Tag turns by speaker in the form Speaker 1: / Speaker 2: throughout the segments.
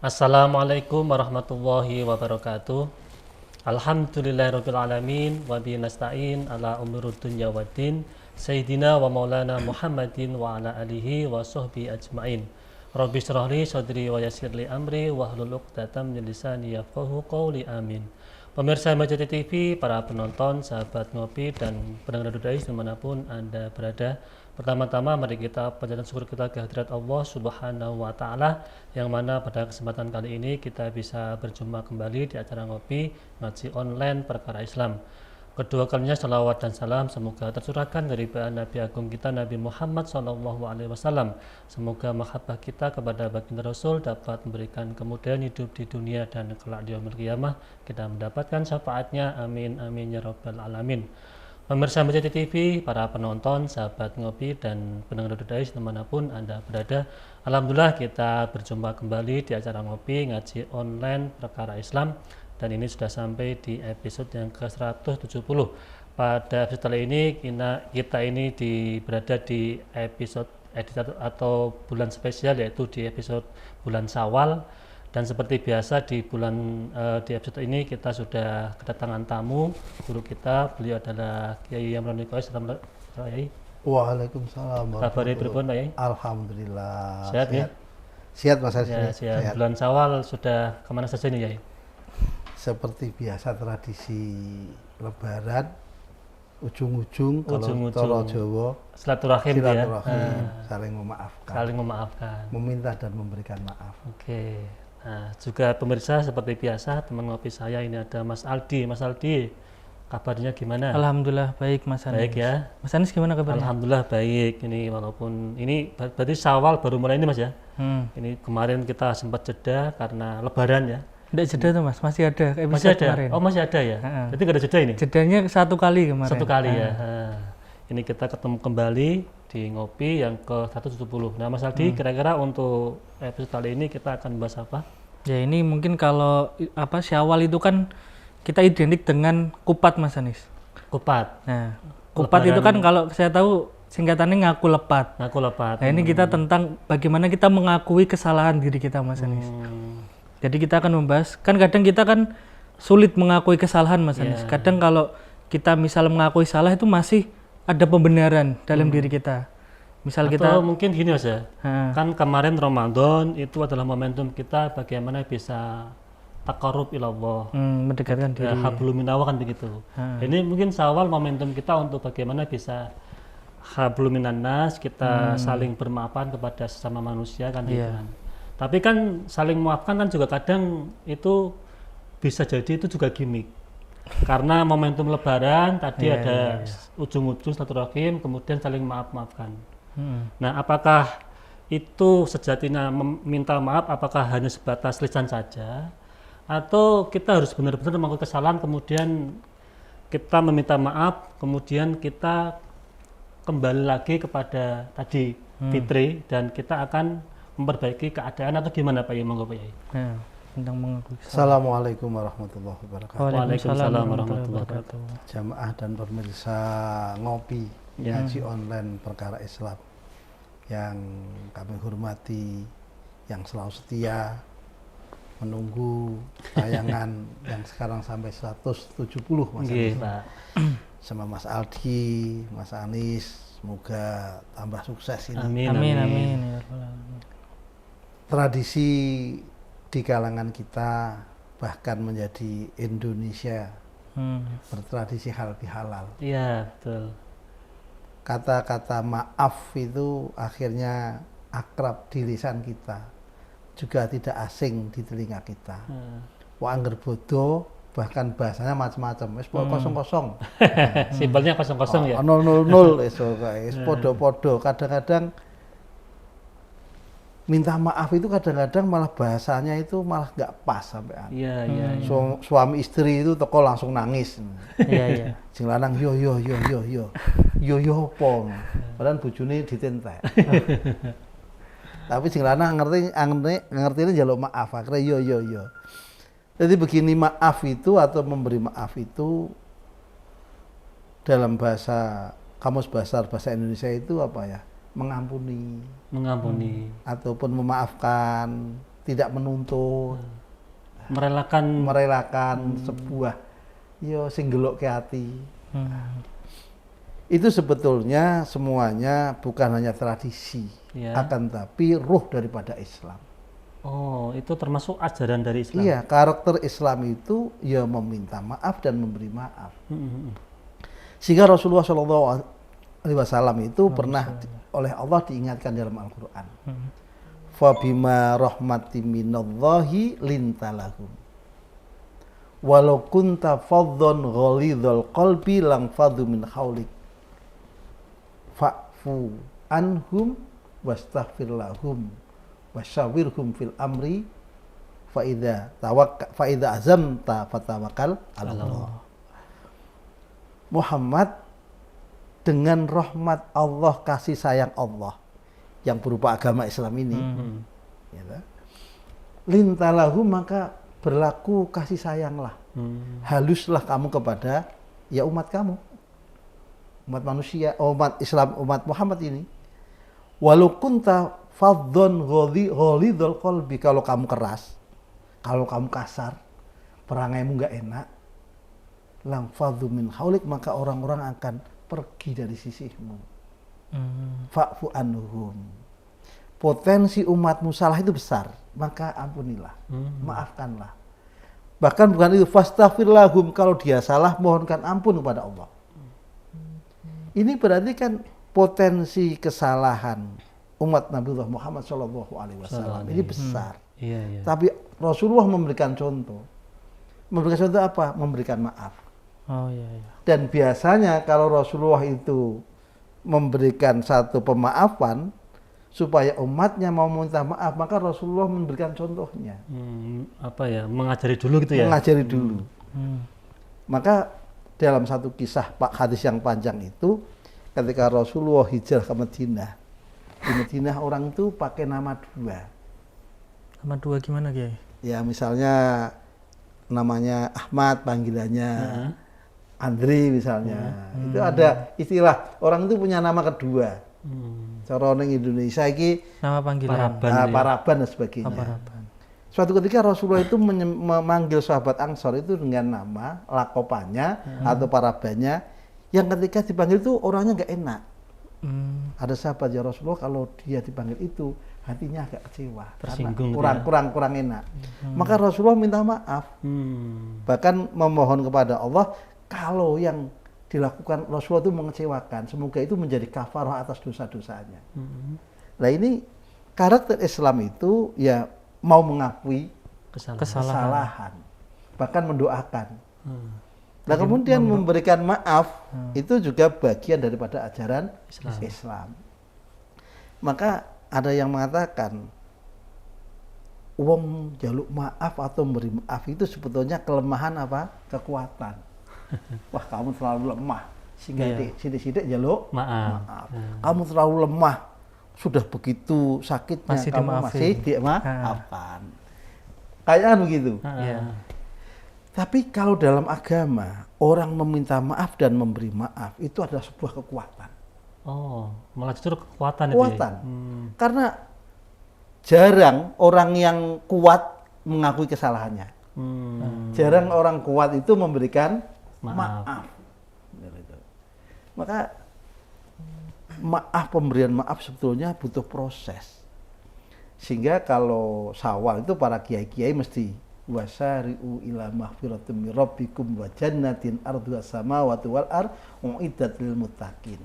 Speaker 1: Assalamualaikum warahmatullahi wabarakatuh. Alhamdulillahirabbil alamin wa bihi nasta'in ala umurud dunya waddin. Sayyidina wa maulana Muhammadin wa ala alihi wa sahbihi ajmain. Rabbi shrah li sadri wa yassir li amri wahlul 'uqdatam min lisani yafqahu qawli. Amin. Pemirsa Majati TV, para penonton, sahabat ngopi dan pendengar Dudais dimanapun Anda berada, pertama-tama mari kita panjatkan syukur kita kehadirat Allah Subhanahu wa Ta'ala, yang mana pada kesempatan kali ini kita bisa berjumpa kembali di acara ngopi ngaji online perkara Islam. Kedua kalinya salawat dan salam semoga tercurahkan dari Nabi Agung kita Nabi Muhammad SAW. Semoga mahabbah kita kepada baginda Rasul dapat memberikan kemudahan hidup di dunia dan kelak di yaumil qiyamah kita mendapatkan syafaatnya. Amin amin ya rabbal alamin. Pemirsa Majati TV, para penonton, sahabat ngopi dan pendengar Dudais dimanapun Anda berada, alhamdulillah kita berjumpa kembali di acara ngopi ngaji online perkara Islam. Dan ini sudah sampai di episode yang ke-170. Pada episode kali ini kita ini berada di episode edit atau bulan spesial, yaitu di episode bulan Syawal. Dan seperti biasa di episode ini kita sudah kedatangan tamu guru kita. Beliau adalah Kiai Yamron Nikois. Assalamualaikum Kiai.
Speaker 2: Waalaikumsalam.
Speaker 1: Kabarnya pripun Pak Kiai?
Speaker 2: Alhamdulillah.
Speaker 1: Sehat ya?
Speaker 2: Sihat Mas Haji.
Speaker 1: Ya, sihat. Bulan Syawal sudah kemana saja nih Kiai?
Speaker 2: Seperti biasa tradisi Lebaran, ujung-ujung kalau Jawa
Speaker 1: silaturahim ya,
Speaker 2: saling memaafkan, meminta dan memberikan maaf.
Speaker 1: Oke. Nah, juga pemirsa seperti biasa teman ngopi saya ini ada Mas Aldi. Mas Aldi, kabarnya gimana?
Speaker 3: Alhamdulillah baik Mas Anis.
Speaker 1: Baik ya.
Speaker 3: Mas Anis gimana kabarnya?
Speaker 1: Alhamdulillah baik. Ini walaupun ini berarti Syawal baru mulai ini Mas ya. Ini kemarin kita sempat jeda karena Lebaran ya.
Speaker 3: Tidak jeda tuh Mas, masih ada episode
Speaker 1: masih ada
Speaker 3: kemarin.
Speaker 1: Oh masih ada ya. Berarti nggak ada jeda ini?
Speaker 3: Jedanya satu kali kemarin.
Speaker 1: Satu kali ya. Ini kita ketemu kembali di ngopi yang ke-170. Nah Mas Aldi, kira-kira untuk episode kali ini kita akan bahas apa?
Speaker 3: Ya ini mungkin kalau Syawal itu kan kita identik dengan kupat Mas Anis.
Speaker 1: Kupat.
Speaker 3: Nah, kupat Lebaran itu kan kalau saya tahu singkatannya ngaku lepat.
Speaker 1: Ngaku lepat.
Speaker 3: Nah, ini kita tentang bagaimana kita mengakui kesalahan diri kita Mas Anis. Jadi kita akan membahas, kan kadang kita kan sulit mengakui kesalahan Mas Anis. Kadang kalau kita misal mengakui salah itu masih ada pembenaran dalam diri kita. Misal
Speaker 1: atau
Speaker 3: kita
Speaker 1: mungkin gini Mas ya, kan kemarin Ramadan itu adalah momentum kita bagaimana bisa taqarrub ilallah,
Speaker 3: mendekatkan diri.
Speaker 1: Hablum minallah kan begitu. Ini mungkin Syawal momentum kita untuk bagaimana bisa hablum minannas, kita saling bermaafan kepada sesama manusia kan gitu kan. Tapi kan saling memaafkan kan juga kadang itu bisa jadi itu juga gimmick. Karena momentum Lebaran tadi ada ujung-ujung silaturahim, kemudian saling maafkan. Nah, apakah itu sejatinya meminta maaf, apakah hanya sebatas lisan saja, atau kita harus benar-benar mengakui kesalahan, kemudian kita meminta maaf, kemudian kita kembali lagi kepada tadi fitri dan kita akan memperbaiki keadaan, atau gimana Pak Yai? Monggo Pak Yai.
Speaker 3: Tentang mengakui.
Speaker 2: Assalamualaikum warahmatullahi wabarakatuh.
Speaker 1: Waalaikumsalam warahmatullahi wabarakatuh.
Speaker 2: Jamaah dan pemirsa ngopi ngaji online perkara Islam yang kami hormati, yang selalu setia menunggu tayangan yang sekarang sampai 170 Mas Anis. Sama Mas Aldi, Mas Anis, semoga tambah sukses ini.
Speaker 3: Amin.
Speaker 2: Tradisi di kalangan kita bahkan menjadi Indonesia bertradisi halal bihalal.
Speaker 1: Iya betul.
Speaker 2: Kata-kata maaf itu akhirnya akrab di lisan kita, juga tidak asing di telinga kita. Wah angger bodoh, bahkan bahasanya macam-macam. Wis kosong-kosong.
Speaker 1: Simpelnya kosong-kosong ya.
Speaker 2: 000 wis podo-podo. Kadang-kadang minta maaf itu kadang-kadang malah bahasanya itu malah nggak pas sampean.
Speaker 1: Iya.
Speaker 2: Suami istri itu teko langsung nangis.
Speaker 3: Iya.
Speaker 2: Sing lanang yo apa. Padahal bojone ditentek. Tapi sing lanang ngerti ini njaluk maaf akhirnya yo. Jadi begini, maaf itu atau memberi maaf itu dalam bahasa kamus besar bahasa Indonesia itu apa ya? Mengampuni
Speaker 1: Mengampuni.
Speaker 2: ataupun memaafkan tidak menuntut,
Speaker 1: merelakan
Speaker 2: sebuah sing ngelokke ati.
Speaker 3: Hmm.
Speaker 2: Itu sebetulnya semuanya bukan hanya tradisi, akan tapi ruh daripada Islam.
Speaker 1: Oh, itu termasuk ajaran dari Islam.
Speaker 2: Iya, karakter Islam itu ya meminta maaf dan memberi maaf. Sehingga Rasulullah SAW itu pernah oleh Allah diingatkan dalam Al-Quran. Fabima rahmatim minallahi lintalahum. Walau kunta faddan ghalidhal qalbi lang faddu min haulik. Fa'fu anhum wastaghfir lahum wasyawirhum fil amri fa idza azamta fatawakkal 'ala Allah. Muhammad, dengan rahmat Allah, kasih sayang Allah yang berupa agama Islam ini, lintalahu, maka berlaku kasih sayanglah, haluslah kamu kepada umat kamu, umat manusia, umat Islam, umat Muhammad ini. Walau kunta fadhon ghalidhal qalbi, kalau kamu keras, kalau kamu kasar, perangaimu nggak enak, lang fadhu min haulik, maka orang-orang akan pergi dari sisimu. Fa'fu anhum. Potensi umatmu salah itu besar, maka ampunilah, maafkanlah. Bahkan bukan itu, fastaghfir lahum, kalau dia salah mohonkan ampun kepada Allah. Ini berarti kan potensi kesalahan umat Nabiullah Muhammad SAW ini besar. Tapi Rasulullah memberikan contoh. Memberikan contoh apa? Memberikan maaf. Dan biasanya kalau Rasulullah itu memberikan satu pemaafan supaya umatnya mau minta maaf, maka Rasulullah memberikan contohnya.
Speaker 1: Mengajari dulu gitu ya.
Speaker 2: Mengajari dulu. Maka dalam satu kisah hadis yang panjang itu, ketika Rasulullah hijrah ke Madinah, di Madinah orang itu pakai nama dua.
Speaker 3: Nama dua gimana, Kiai? Ya,
Speaker 2: misalnya namanya Ahmad, panggilannya Andri misalnya. Itu ada istilah orang itu punya nama kedua. Cara orang Indonesia ini
Speaker 3: nama panggilan
Speaker 2: paraban dan sebagainya. Suatu ketika Rasulullah itu memanggil sahabat Ansor itu dengan nama lakopannya atau parabannya, yang ketika dipanggil itu orangnya nggak enak. Ada sahabat, ya Rasulullah, kalau dia dipanggil itu hatinya agak kecewa,
Speaker 1: tersinggung,
Speaker 2: kurang enak. Maka Rasulullah minta maaf, bahkan memohon kepada Allah, kalau yang dilakukan Rasulullah itu mengecewakan, semoga itu menjadi kafarah atas dosa-dosanya. Nah, ini karakter Islam itu ya mau mengakui kesalahan, bahkan mendoakan. Nah, kemudian memberikan maaf itu juga bagian daripada ajaran Islam. Maka ada yang mengatakan wong jaluk maaf atau memberi maaf itu sebetulnya kelemahan apa? Kekuatan. Wah, kamu terlalu lemah sehingga sidik-sidik jaluk maaf. Kamu terlalu lemah, sudah begitu sakitnya kamu masih dimaafkan. Kayaknya begitu. Tapi kalau dalam agama, orang meminta maaf dan memberi maaf itu adalah sebuah kekuatan.
Speaker 1: Malah justru kekuatan.
Speaker 2: Karena jarang orang yang kuat mengakui kesalahannya. Jarang orang kuat itu memberikan maaf. Maka pemberian maaf sebetulnya butuh proses. Sehingga kalau Syawal itu para kiai-kiai mesti wasari'u ila maghfiratin min rabbikum wa jannatin arduha samawati wal ardh uiddat lil muttaqin.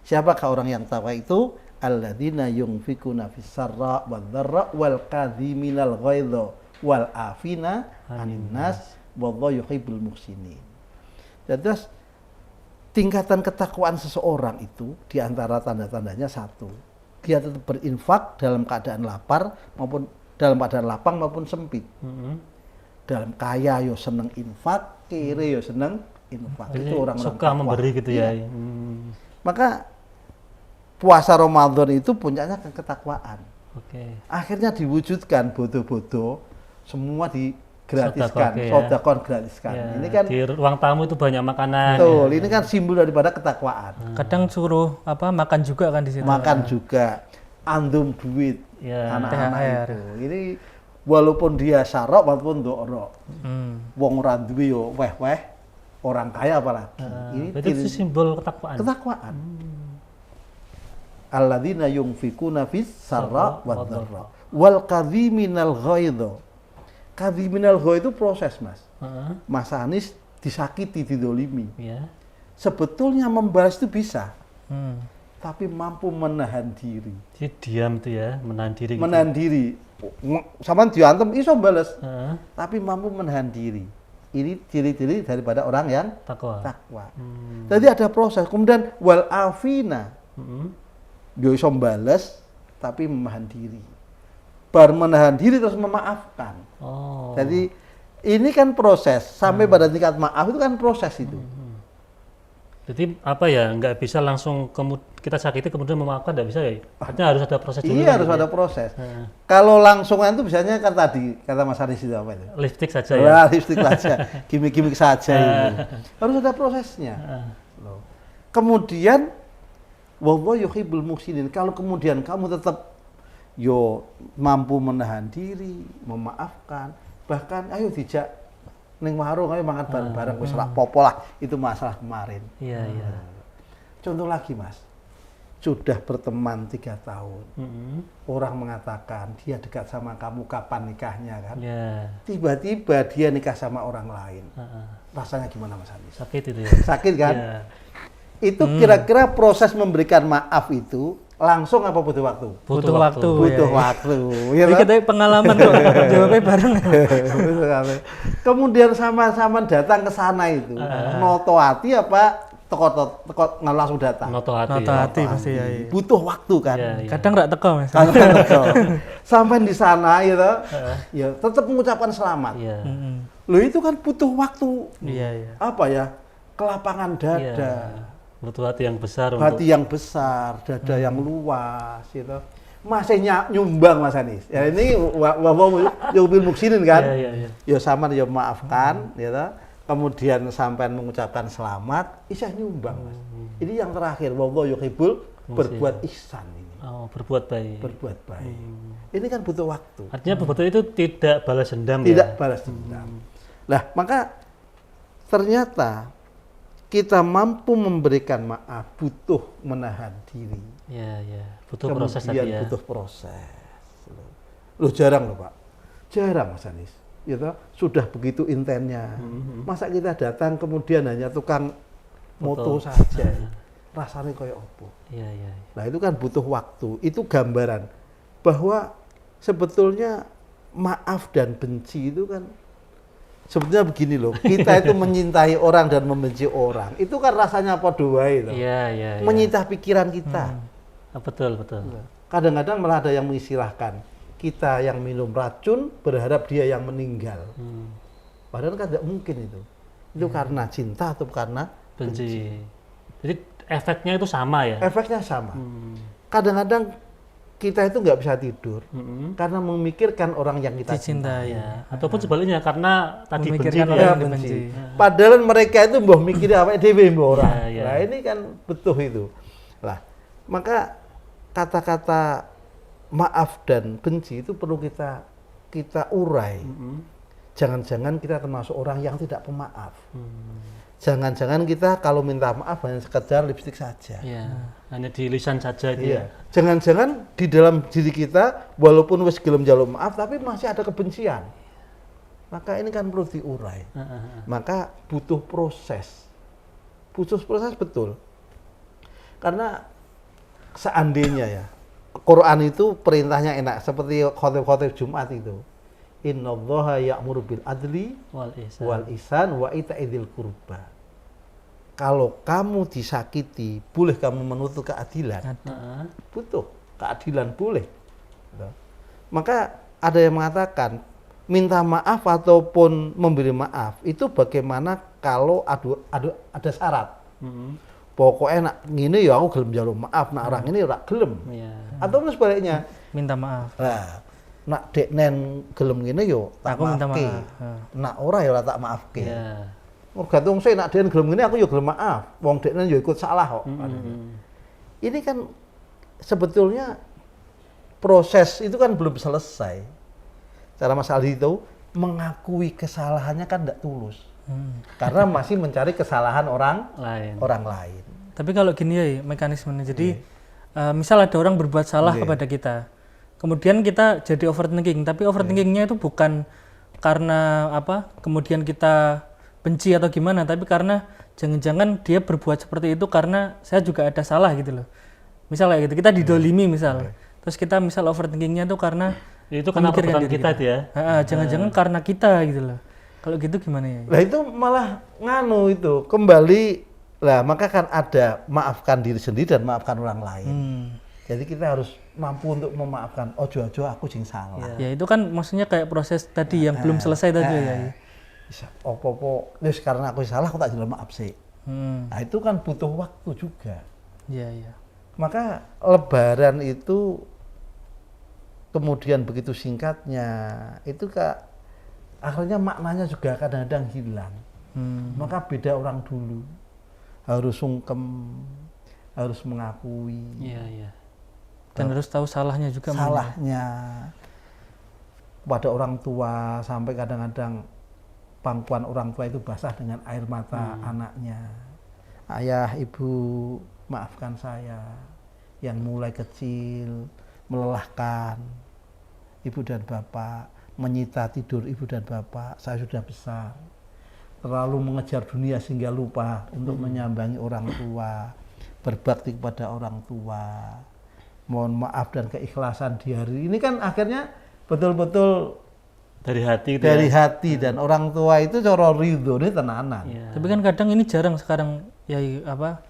Speaker 2: Siapakah orang yang takwa itu? Alladzina yunfikuna fis sarra wad dharra wal kadhiminal ghaidha wal afina 'anil nas wallahu yuhibbul muhsinin. Jadi tingkatan ketakwaan seseorang itu diantara tanda-tandanya satu, dia tetap berinfak dalam keadaan lapar maupun dalam keadaan lapang maupun sempit. Dalam kaya yo seneng infak, kere yo seneng infak.
Speaker 1: Jadi
Speaker 2: itu orang-orang
Speaker 1: suka takwa, memberi gitu ya.
Speaker 2: Maka puasa Ramadan itu puncaknya ketakwaan. Akhirnya diwujudkan bodoh-bodoh semua digratiskan, sedekah gratiskan. Ini kan
Speaker 1: di ruang tamu itu banyak makanan.
Speaker 2: Betul, ini kan simbol daripada ketakwaan.
Speaker 3: Kadang suruh makan juga kan di situ.
Speaker 2: Makan juga, andum duit,
Speaker 1: Ya.
Speaker 2: anak-anak
Speaker 3: THR.
Speaker 2: itu. Ini walaupun dia syarok maupun ndoro. Wong ora duwe yo weh-weh, orang kaya apalagi. Ini
Speaker 1: Berarti itu simbol ketakwaan.
Speaker 2: ketakwaan. Alladzina yunfikuna fis sarra wad dharra wal kadhiminal ghaidha. Kadhiminal ghaidha itu proses, Mas. Mas Anies disakiti, didolimi.
Speaker 1: Ya.
Speaker 2: Sebetulnya membalas itu bisa, tapi mampu menahan diri.
Speaker 1: Jadi diam tuh ya, menahan diri. Gitu.
Speaker 2: Menahan diri. Sama diantem iso balas,
Speaker 1: Heeh.
Speaker 2: tapi mampu menahan diri. Ini ciri-ciri daripada orang yang
Speaker 1: Takwa.
Speaker 2: takwa. Jadi ada proses. Kemudian wal afina, dia iso balas, tapi menahan diri. Bar menahan diri terus memaafkan.
Speaker 1: Oh.
Speaker 2: Jadi ini kan proses sampai pada tingkat maaf itu kan proses itu.
Speaker 1: Jadi apa ya, nggak bisa langsung kita sakiti kemudian memaafkan, nggak bisa ya? Artinya harus ada proses dulu.
Speaker 2: Iya
Speaker 1: kan,
Speaker 2: harus
Speaker 1: gitu
Speaker 2: ada
Speaker 1: ya?
Speaker 2: proses.
Speaker 1: Heeh.
Speaker 2: Kalau langsungan itu biasanya kan tadi kata Mas Aris itu apa itu?
Speaker 1: Lipstick saja ya.
Speaker 2: Wah, lipstick saja, gimmick-gimmick saja itu. Harus ada prosesnya. Loh. Kemudian wallahu yuhibbul muhsinin. Kalau kemudian kamu tetap mampu menahan diri, memaafkan, bahkan ayo dijak ning warung ayo makan bareng-bareng wis ora apa-apa lah, itu masalah kemarin.
Speaker 1: Iya, iya.
Speaker 2: Contoh lagi, Mas. Sudah berteman 3 tahun. Orang mengatakan dia dekat sama kamu, kapan nikahnya kan?
Speaker 1: Ya.
Speaker 2: Tiba-tiba dia nikah sama orang lain.
Speaker 1: Heeh.
Speaker 2: Rasanya gimana, Mas Anies?
Speaker 1: Sakit itu ya.
Speaker 2: Sakit kan?
Speaker 1: Iya.
Speaker 2: Itu kira-kira proses memberikan maaf itu langsung apa butuh waktu?
Speaker 3: Butuh waktu.
Speaker 2: Butuh
Speaker 3: ya.
Speaker 2: waktu. Ya,
Speaker 3: Jadi
Speaker 2: kan?
Speaker 3: kita pengalaman kok jawabnya bareng.
Speaker 2: Betul sekali. Kemudian sama-sama datang ke sana itu, noto hati apa teko langsung datang?
Speaker 1: Noto hati.
Speaker 3: Noto
Speaker 1: ya.
Speaker 3: hati pasti ya. Iya.
Speaker 2: Butuh waktu kan?
Speaker 1: Iya, iya.
Speaker 3: Kadang nggak teko Mas.
Speaker 2: Sampai di sana gitu, ya tetap mengucapkan selamat.
Speaker 1: Iya.
Speaker 2: Loh itu kan butuh waktu.
Speaker 3: Iya, iya.
Speaker 2: Apa ya? Kelapangan dada.
Speaker 1: Iya. Butuh hati yang besar
Speaker 2: Hati yang besar, dada yang luas gitu. Masih nyumbang Mas Anies. Ya ini yubil muksinin kan?
Speaker 1: Iya, iya, iya.
Speaker 2: Ya sama ya maafkan gitu. Kemudian sampai mengucapkan selamat, isah nyumbang Mas. Ini yang terakhir, wallahu yuhibbul berbuat ihsan ini.
Speaker 1: Oh, berbuat baik.
Speaker 2: Berbuat baik. Ini kan butuh waktu.
Speaker 1: Artinya berbuat itu tidak balas dendam
Speaker 2: Tidak
Speaker 1: ya.
Speaker 2: balas dendam. Lah, maka ternyata kita mampu memberikan maaf, butuh menahan diri.
Speaker 1: Iya, iya. Butuh proses tadi
Speaker 2: Kemudian
Speaker 1: ya.
Speaker 2: butuh proses. Loh jarang loh Pak. Jarang Mas Anies. Ya toh, sudah begitu intennya. Masa kita datang kemudian hanya tukang moto saja. Rasanya kayak opo.
Speaker 1: Iya, iya.
Speaker 2: Nah itu kan butuh waktu. Itu gambaran bahwa sebetulnya maaf dan benci itu kan sebetulnya begini loh, kita itu menyintai orang dan membenci orang, itu kan rasanya apa doa itu,
Speaker 1: Iya, iya, iya.
Speaker 2: menyita pikiran kita.
Speaker 1: Betul, betul.
Speaker 2: Kadang-kadang malah ada yang mengistilahkan, kita yang minum racun berharap dia yang meninggal. Padahal kan tidak mungkin itu karena cinta atau karena
Speaker 1: Benci. Jadi efeknya itu sama ya.
Speaker 2: efeknya sama. Kadang-kadang kita itu nggak bisa tidur karena memikirkan orang yang kita
Speaker 3: Dicintai.
Speaker 1: Ya. Ataupun sebaliknya karena tadi benci
Speaker 3: Memikirkan
Speaker 1: dia.
Speaker 3: orang
Speaker 2: Ya,
Speaker 3: yang
Speaker 2: benci.
Speaker 3: dibenci.
Speaker 2: Padahal mereka itu mbah mikir apa dhewe mbah orang.
Speaker 1: Ya, ya.
Speaker 2: Nah, ini kan betul itu. Lah, maka kata-kata maaf dan benci itu perlu kita urai. Jangan-jangan kita termasuk orang yang tidak pemaaf. Jangan-jangan kita kalau minta maaf hanya sekedar lipstik saja.
Speaker 1: Iya. Hanya di lisan saja itu
Speaker 2: Iya.
Speaker 1: ya.
Speaker 2: Jangan-jangan di dalam diri kita walaupun wis gelem njaluk maaf tapi masih ada kebencian. Maka ini kan perlu diurai. Maka butuh proses. Butuh proses betul. Karena seandainya ya Quran itu perintahnya enak seperti khotib-khotib Jumat itu. Innallaha ya'muru bil adli wal ihsan wa ita'idil qurba. Kalau kamu disakiti, boleh kamu menuntut keadilan. Butuh keadilan boleh. Maka ada yang mengatakan minta maaf ataupun memberi maaf itu bagaimana kalau ada syarat. Pokoknya nak ngene ya aku gelem njaluk maaf, nak orang ini ora gelem.
Speaker 1: Iya.
Speaker 2: Atau sebaliknya.
Speaker 3: Minta maaf.
Speaker 2: Nah, nak deknen gelem ngene yo tak
Speaker 3: Aku minta
Speaker 2: maafke.
Speaker 3: maaf.
Speaker 2: Nak ora ya ora tak maafke.
Speaker 1: Iya.
Speaker 2: Tergantung saya nak deknen gelem ngene aku yo gelem maaf. Wong deknen yo ikut salah kok. Ini kan sebetulnya proses itu kan belum selesai. Cara Mas Aldi itu mengakui kesalahannya kan tidak tulus. Karena masih mencari kesalahan orang lain.
Speaker 3: Tapi kalau gini ya mekanismenya, jadi misal ada orang berbuat salah kepada kita, kemudian kita jadi overthinking, tapi overthinkingnya itu bukan karena apa, kemudian kita benci atau gimana, tapi karena jangan-jangan dia berbuat seperti itu karena saya juga ada salah gitu loh. Misal kayak gitu, kita didolimi misal, terus kita misal overthinkingnya tuh karena
Speaker 1: itu karena perbuatan kita dia.
Speaker 3: Jangan-jangan karena kita gitu loh. Kalau gitu gimana ya?
Speaker 2: Lah itu malah nganu itu kembali lah, maka kan ada maafkan diri sendiri dan maafkan orang lain. Jadi kita harus mampu untuk memaafkan. Ojo-ojo aku sing salah.
Speaker 3: Ya itu kan maksudnya kayak proses tadi yang belum selesai tadi ya.
Speaker 2: Opo-opo, wis karena aku salah aku tak jelas maaf sih. Nah itu kan butuh waktu juga.
Speaker 3: Iya.
Speaker 2: Maka Lebaran itu kemudian begitu singkatnya itu akhirnya maknanya juga kadang-kadang hilang. Maka beda orang dulu, harus sungkem, harus mengakui.
Speaker 1: Iya.
Speaker 3: Dan harus tahu salahnya juga.
Speaker 2: Salahnya pada orang tua, sampai kadang-kadang pangkuan orang tua itu basah dengan air mata anaknya. Ayah, ibu, maafkan saya yang mulai kecil melelahkan ibu dan bapak, menyita tidur ibu dan bapak. Saya sudah besar, terlalu mengejar dunia sehingga lupa untuk menyambangi orang tua, berbakti kepada orang tua. Mohon maaf dan keikhlasan di hari ini kan akhirnya betul-betul
Speaker 1: dari hati gitu
Speaker 2: hati dan orang tua itu cara ridho ini tenanan.
Speaker 3: Tapi kan kadang ini jarang sekarang ya apa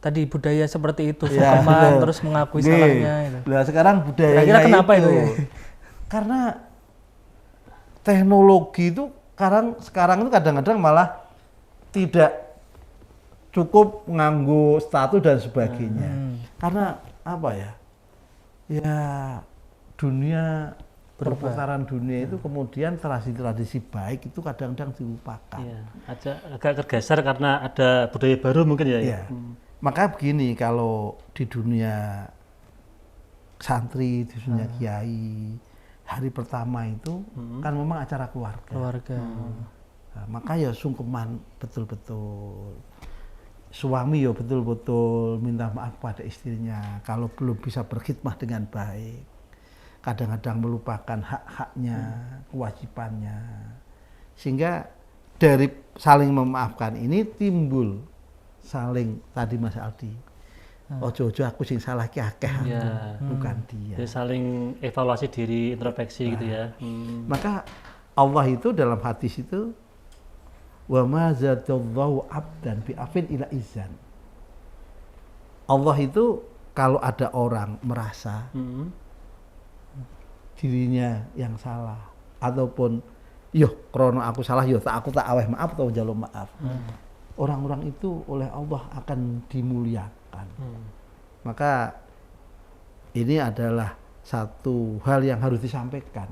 Speaker 3: tadi budaya seperti itu, sungkeman terus mengakui salahnya gitu.
Speaker 2: Nah, sekarang budayanya
Speaker 3: kira-kira kenapa itu ya?
Speaker 2: Karena teknologi itu sekarang itu kadang-kadang malah tidak cukup nganggo status dan sebagainya. Karena apa ya? Ya dunia perputaran dunia itu kemudian tradisi-tradisi baik itu kadang-kadang dilupakan.
Speaker 1: Agak tergeser karena ada budaya baru mungkin ya.
Speaker 2: Maka begini, kalau di dunia santri, di dunia kiai, hari pertama itu kan memang acara keluarga. Nah, maka ya sungkeman betul-betul. Suami ya betul-betul minta maaf pada istrinya kalau belum bisa berkhidmah dengan baik. Kadang-kadang melupakan hak-haknya, kewajibannya. Sehingga dari saling memaafkan ini timbul saling tadi Mas Aldi. Ojo-ojo aku sing salah ki akeh, bukan dia.
Speaker 1: Jadi saling evaluasi diri, introspeksi gitu ya.
Speaker 2: Maka Allah itu dalam hadis itu wa ma zadallahu abdan bi afin ila izan. Allah itu kalau ada orang merasa dirinya yang salah ataupun krono aku salah aku tak aweh maaf atau njaluk maaf. Orang-orang itu oleh Allah akan dimuliakan. Maka ini adalah satu hal yang harus disampaikan.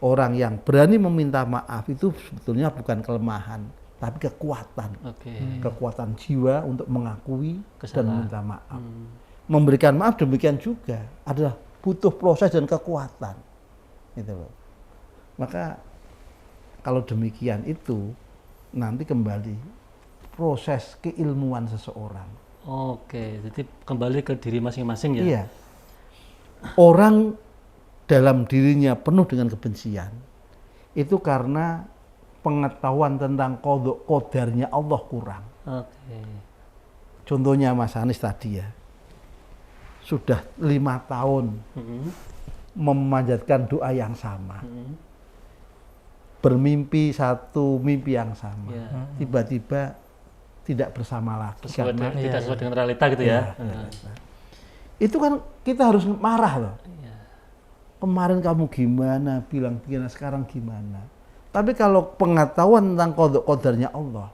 Speaker 2: Orang yang berani meminta maaf itu sebetulnya bukan kelemahan, tapi kekuatan. Kekuatan jiwa untuk mengakui dan meminta maaf. Memberikan maaf demikian juga adalah butuh proses dan kekuatan. Gitu loh. Maka kalau demikian itu nanti kembali proses keilmuan seseorang.
Speaker 1: Jadi kembali ke diri masing-masing ya.
Speaker 2: Iya. Orang dalam dirinya penuh dengan kebencian itu karena pengetahuan tentang qadarnya Allah kurang. Contohnya Mas Anis tadi ya, sudah 5 tahun memanjatkan doa yang sama, bermimpi satu mimpi yang sama, tiba-tiba tidak bersama lagi
Speaker 1: tidak sesuai dengan realita gitu ya.
Speaker 2: Itu kan kita harus marah loh. Kemarin kamu gimana, bilang sekarang gimana. Tapi kalau pengetahuan tentang qadarnya Allah,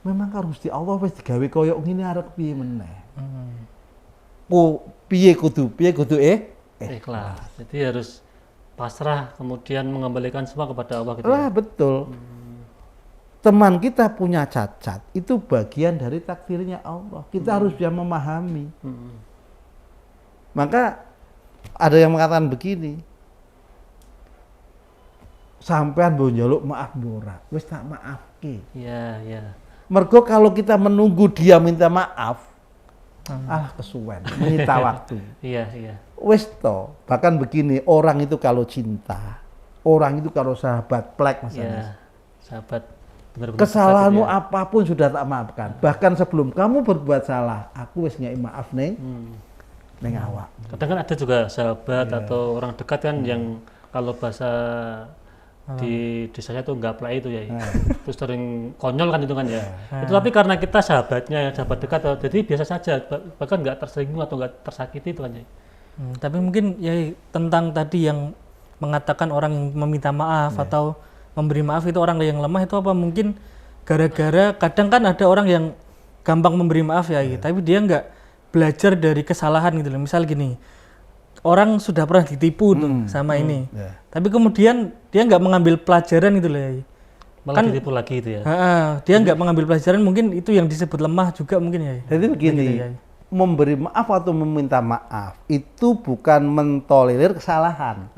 Speaker 2: memang harus di Allah wis digawe koyok ngene arep piye meneh. Piye kudu
Speaker 1: ikhlas. Jadi harus pasrah, kemudian mengembalikan semua kepada Allah gitu.
Speaker 2: Betul. Teman kita punya cacat, itu bagian dari takdirnya Allah. Kita harus bisa memahami. Maka ada yang mengatakan begini, sampean mbok njaluk maaf ora, wis tak maafke.
Speaker 1: Iya, iya.
Speaker 2: Mergo kalau kita menunggu dia minta maaf, alah kesuwen, menyita waktu.
Speaker 1: Iya, iya.
Speaker 2: Wis to, bahkan begini, orang itu kalau cinta, orang itu kalau sahabat plek Mas Anis.
Speaker 1: Iya. Sahabat benar-benar
Speaker 2: Kesalahanmu
Speaker 1: sahabat,
Speaker 2: apapun sudah tak maafkan. Bahkan sebelum kamu berbuat salah, aku wis ngei maaf neng awak.
Speaker 1: Kadang kan ada juga sahabat atau orang dekat kan yang kalau bahasa di desanya tuh nggak play itu ya, terus sering konyol kan itu kan ya. Itu tapi karena kita sahabatnya, ya, sahabat dekat, jadi biasa saja, bahkan nggak tersinggung atau nggak tersakiti itu kan ya.
Speaker 3: Tapi mungkin ya tentang tadi yang mengatakan orang yang meminta maaf atau memberi maaf itu orang yang lemah itu apa mungkin gara-gara kadang kan ada orang yang gampang memberi maaf ya, tapi dia nggak belajar dari kesalahan gitu loh. Misal gini, orang sudah pernah ditipu tuh sama ini, tapi kemudian dia nggak mengambil pelajaran gitu loh ya.
Speaker 1: Malah
Speaker 3: Kan-
Speaker 1: ditipu lagi itu ya.
Speaker 3: Dia nggak mengambil pelajaran, mungkin itu yang disebut lemah juga mungkin ya.
Speaker 2: Jadi begini,
Speaker 3: Gitu ya.
Speaker 2: memberi maaf atau meminta maaf itu bukan mentolerir kesalahan.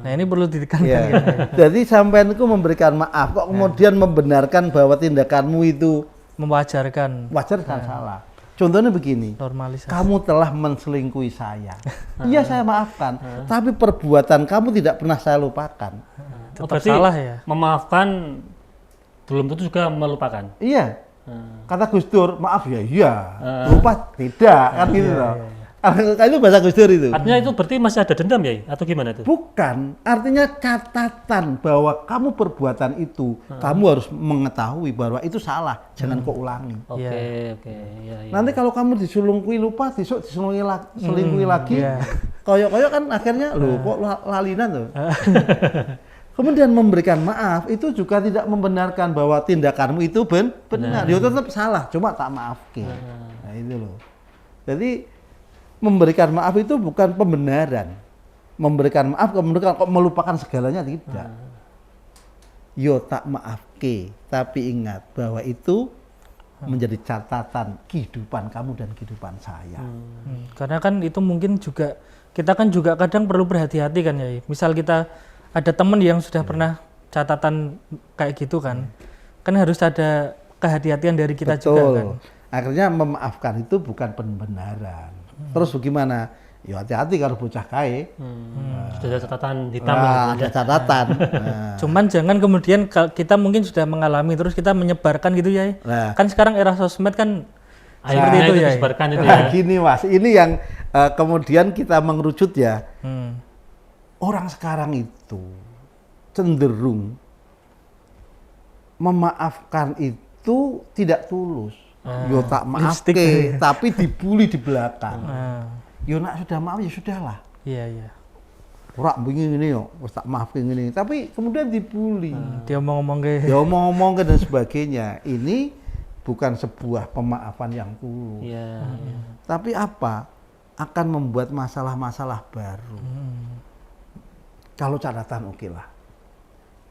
Speaker 3: Nah ini perlu ditekankan
Speaker 2: Ya.
Speaker 3: ya.
Speaker 2: Jadi sampean itu memberikan maaf, kok kemudian membenarkan bahwa tindakanmu itu
Speaker 3: Mewajarkan
Speaker 2: wajar kan salah. Contohnya begini,
Speaker 3: normalisasi.
Speaker 2: kamu telah menselingkuhi saya. Iya saya maafkan, tapi perbuatan kamu tidak pernah saya lupakan.
Speaker 1: Oh,
Speaker 3: Tetap
Speaker 1: berarti
Speaker 3: salah ya.
Speaker 1: memaafkan belum tentu juga melupakan.
Speaker 2: Iya. Kata Gus Dur, maaf ya, iya. Lupa tidak, kan gitu loh. Itu bahasa Gus Dur itu.
Speaker 1: Artinya itu berarti masih ada dendam ya, atau gimana itu?
Speaker 2: Bukan, artinya catatan bahwa kamu perbuatan itu, kamu harus mengetahui bahwa itu salah, jangan kau ulangi.
Speaker 1: Oke, oke, ya, ya.
Speaker 2: Nanti kalau kamu diselingkuhi lupa, besok diselingkuhi lagi,
Speaker 3: iya.
Speaker 2: koyok-koyok kan akhirnya, loh kok lalinan tuh. Kemudian memberikan maaf itu juga tidak membenarkan bahwa tindakanmu itu benar. Dia tetap salah, cuma tak maafke. Nah itu loh. Jadi memberikan maaf itu bukan pembenaran. Memberikan maaf kemudian kok melupakan segalanya tidak. Yo tak maafke, tapi ingat bahwa itu menjadi catatan kehidupan kamu dan kehidupan saya.
Speaker 3: Karena kan itu mungkin juga kita kan juga kadang perlu berhati-hati kan ya. Misal kita ada teman yang sudah pernah catatan kayak gitu kan harus ada kehati-hatian dari kita juga kan.
Speaker 2: Akhirnya memaafkan itu bukan pembenaran. Terus bagaimana? Ya hati-hati kalau bocah kae.
Speaker 1: Sudah ada catatan hitam.
Speaker 2: Ada catatan.
Speaker 3: Cuman jangan kemudian kita mungkin sudah mengalami terus kita menyebarkan gitu ya.
Speaker 2: Nah.
Speaker 3: Kan sekarang era sosmed kan seperti
Speaker 1: Akhirnya
Speaker 3: itu ya.
Speaker 1: disebarkan itu ya.
Speaker 2: Nah, gini Mas, ini yang kemudian kita mengerucut ya. Orang sekarang itu cenderung memaafkan itu tidak tulus. Yo tak
Speaker 3: lipstick
Speaker 2: maafke, tapi dibully di belakang.
Speaker 3: Nah,
Speaker 2: Yo nak sudah maaf ya sudahlah.
Speaker 3: iya iya.
Speaker 2: Ora begini ini yo, wis tak maafke ngene. Tapi kemudian dibully.
Speaker 3: Dia ngomong ke
Speaker 2: Ya omong-omong dan sebagainya. Ini bukan sebuah pemaafan yang tulus.
Speaker 1: Iya.
Speaker 2: Tapi apa? Akan membuat masalah-masalah baru. Kalau catatan oke lah.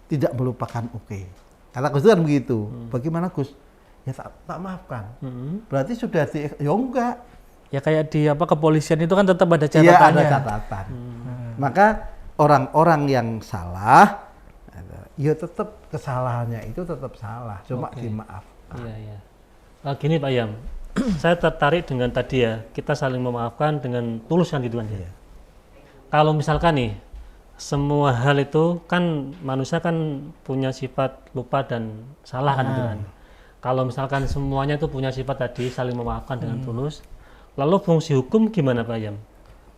Speaker 2: Tidak melupakan oke. Kata Gus kan begitu. Bagaimana Gus? Ya tak maafkan. Berarti sudah ya enggak.
Speaker 3: ya kayak di kepolisian itu kan tetap ada
Speaker 2: Iya
Speaker 3: catatannya.
Speaker 2: ada catatan. Maka orang-orang yang salah, ya tetap kesalahannya itu tetap salah. Cuma dimaafkan.
Speaker 1: Iya, iya. Gini Pak Yam, saya tertarik dengan tadi ya, kita saling memaafkan dengan tulus kan gitu kan ya. Kalau misalkan nih, semua hal itu kan manusia kan punya sifat lupa dan salah kan gitu kan. Kalau misalkan semuanya itu punya sifat tadi saling memaafkan dengan tulus, lalu fungsi hukum gimana Pak Yam?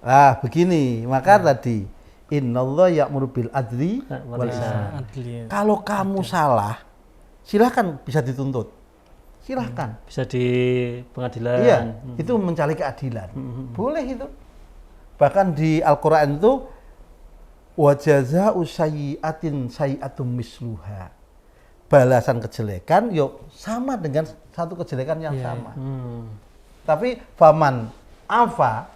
Speaker 2: Nah, begini, maka tadi innallaha ya'muru bil adli wal ihsan.
Speaker 3: Adli.
Speaker 2: Kalau kamu salah, silahkan bisa dituntut. Silahkan.
Speaker 1: Bisa di pengadilan.
Speaker 2: Iya, itu mencari keadilan. Boleh itu. Bahkan di Al-Quran itu wa jazaa'u sayyi'atin sayyi'atum misluha. Balasan kejelekan yuk sama dengan satu kejelekan yang sama. Tapi faman afa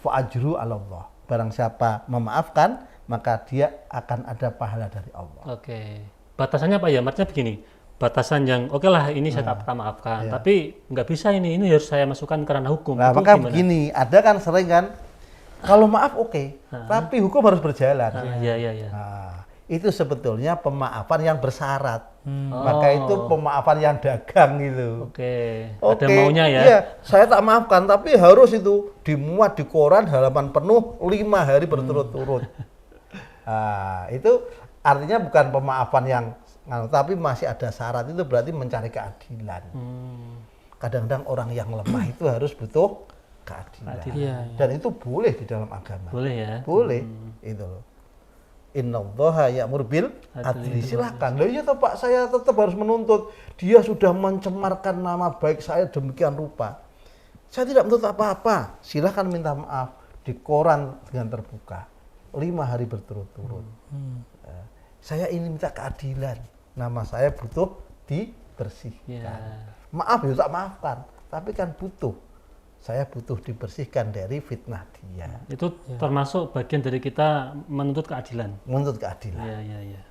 Speaker 2: fa ajru 'ala Allah. Barang siapa memaafkan, maka dia akan ada pahala dari Allah.
Speaker 1: Oke. Batasannya Pak Yam, artinya begini. Batasan yang oke lah ini saya tak maafkan, tapi nggak bisa ini harus saya masukkan karena hukum.
Speaker 2: Nah,
Speaker 1: Itu
Speaker 2: maka
Speaker 1: gimana?
Speaker 2: begini, ada kan sering kan Kalau maaf oke, tapi hukum harus berjalan.
Speaker 1: Iya, iya, iya.
Speaker 2: Nah, itu sebetulnya pemaafan yang bersyarat.
Speaker 1: Oh.
Speaker 2: Maka itu pemaafan yang dagang gitu.
Speaker 1: Oke.
Speaker 2: Oke,
Speaker 1: Ada maunya ya.
Speaker 2: Iya, saya tak maafkan, tapi harus itu dimuat di koran halaman penuh 5 hari berturut-turut. Nah, itu artinya bukan pemaafan yang, tapi masih ada syarat, itu berarti mencari keadilan. Kadang-kadang orang yang lemah itu harus butuh keadilan.
Speaker 3: Iya, iya.
Speaker 2: Dan itu boleh di dalam agama.
Speaker 1: Boleh ya.
Speaker 2: Boleh, itu loh. Innallaha ya'mur bil adli. Silakan. Loh iya toh Pak, saya tetap harus menuntut. Dia sudah mencemarkan nama baik saya demikian rupa. Saya tidak menuntut apa-apa. Silakan minta maaf di koran dengan terbuka. 5 hari berturut-turut. Saya ini minta keadilan. Nama saya butuh dibersihkan.
Speaker 1: Ya.
Speaker 2: Maaf ya tak maafkan, tapi kan butuh. Saya butuh dibersihkan dari fitnah dia.
Speaker 1: Itu termasuk bagian dari kita menuntut keadilan.
Speaker 2: Menuntut keadilan.
Speaker 1: Iya, iya, iya.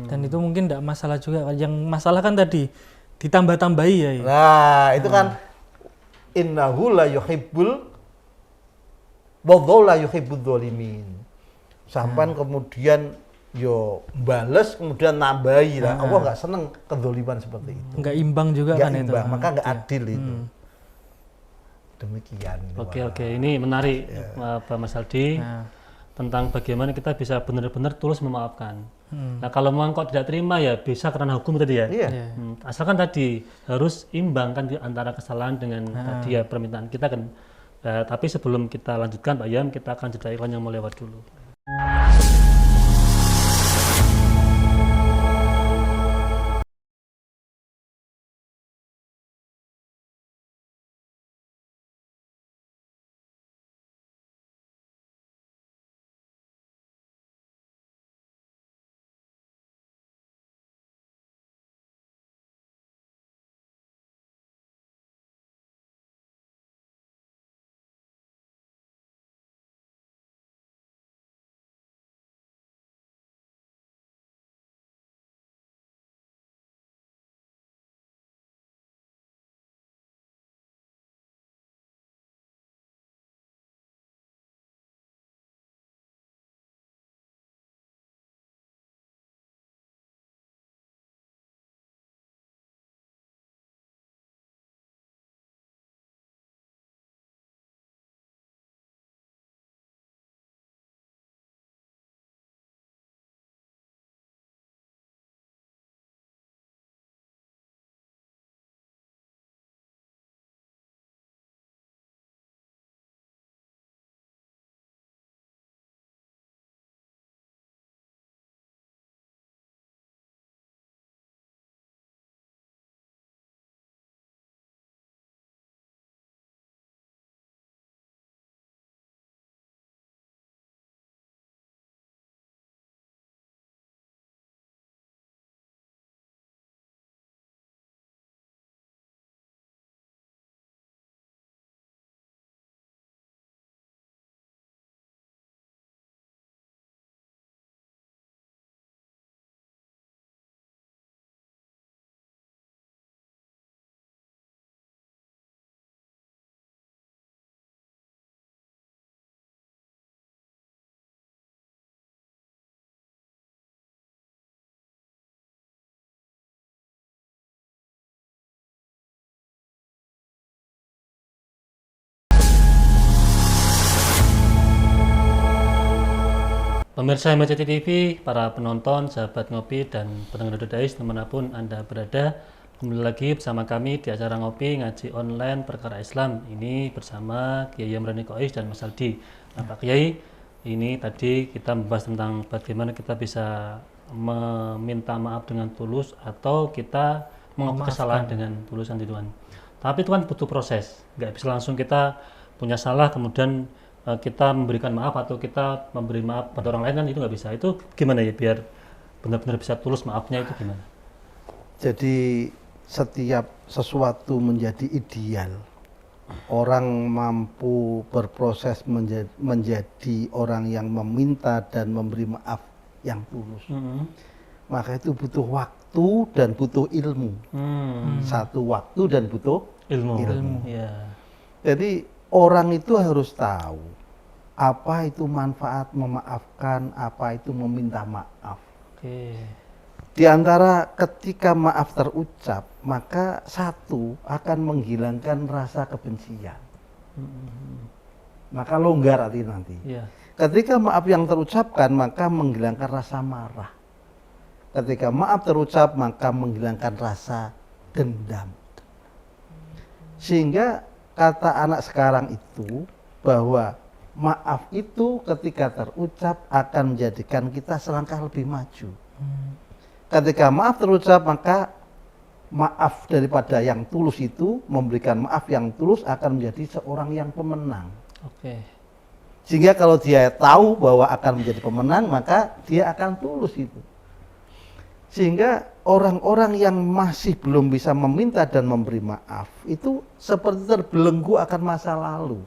Speaker 3: Dan itu mungkin tidak masalah juga. Yang masalah kan tadi ditambah-tambahi ya.
Speaker 2: Nah, itu kan innahu la yuhibbul la yuhibbul dzalimin. Sampai kemudian yo bales kemudian nambahi lah. Allah nggak seneng kedzaliman seperti itu.
Speaker 3: Nggak imbang juga
Speaker 2: Nggak
Speaker 3: kan
Speaker 2: imbang,
Speaker 3: itu.
Speaker 2: maka nggak adil itu. Demikian.
Speaker 1: Oke, oke. Ini menarik Pak Mas Aldi.
Speaker 3: Nah.
Speaker 1: Tentang bagaimana kita bisa benar-benar tulus memaafkan. Nah, kalau memang kok tidak terima ya bisa karena hukum tadi ya.
Speaker 2: Iya.
Speaker 1: Asalkan tadi harus imbang kan di antara kesalahan dengan tadi ya permintaan kita kan. Tapi sebelum kita lanjutkan Pak Yam, kita akan jeda iklan yang mau lewat dulu. Pemirsa MCT TV, para penonton, sahabat ngopi, dan pendengar Dodais dimanapun Anda berada, kembali lagi bersama kami di acara ngopi ngaji online perkara Islam. Ini bersama Kiai Yamrani Qois dan Mas Aldi. Nah, Pak Kiai, ini tadi kita membahas tentang bagaimana kita bisa meminta maaf dengan tulus atau kita mengakui kesalahan dengan tulus dan Tuhan. Tapi itu kan butuh proses, nggak bisa langsung kita punya salah kemudian kita memberikan maaf atau kita memberi maaf pada orang lain kan itu nggak bisa. Itu gimana ya biar benar-benar bisa tulus maafnya itu gimana?
Speaker 2: Jadi setiap sesuatu menjadi ideal, orang mampu berproses menjadi orang yang meminta dan memberi maaf yang tulus. Maka itu butuh waktu dan butuh ilmu. Satu waktu dan butuh
Speaker 1: Ilmu.
Speaker 2: ilmu.
Speaker 1: Ya.
Speaker 2: Jadi orang itu harus tahu apa itu manfaat memaafkan, apa itu meminta maaf.
Speaker 1: Oke.
Speaker 2: Di antara ketika maaf terucap, maka satu akan menghilangkan rasa kebencian. Maka longgar hati nanti.
Speaker 1: Iya.
Speaker 2: Ketika maaf yang terucapkan, maka menghilangkan rasa marah. Ketika maaf terucap, maka menghilangkan rasa dendam. Sehingga kata anak sekarang itu bahwa maaf itu ketika terucap akan menjadikan kita selangkah lebih maju. Ketika maaf terucap, maka maaf daripada yang tulus itu, memberikan maaf yang tulus akan menjadi seorang yang pemenang.
Speaker 1: Oke.
Speaker 2: Sehingga kalau dia tahu bahwa akan menjadi pemenang, maka dia akan tulus itu. Sehingga orang-orang yang masih belum bisa meminta dan memberi maaf itu seperti terbelenggu akan masa lalu.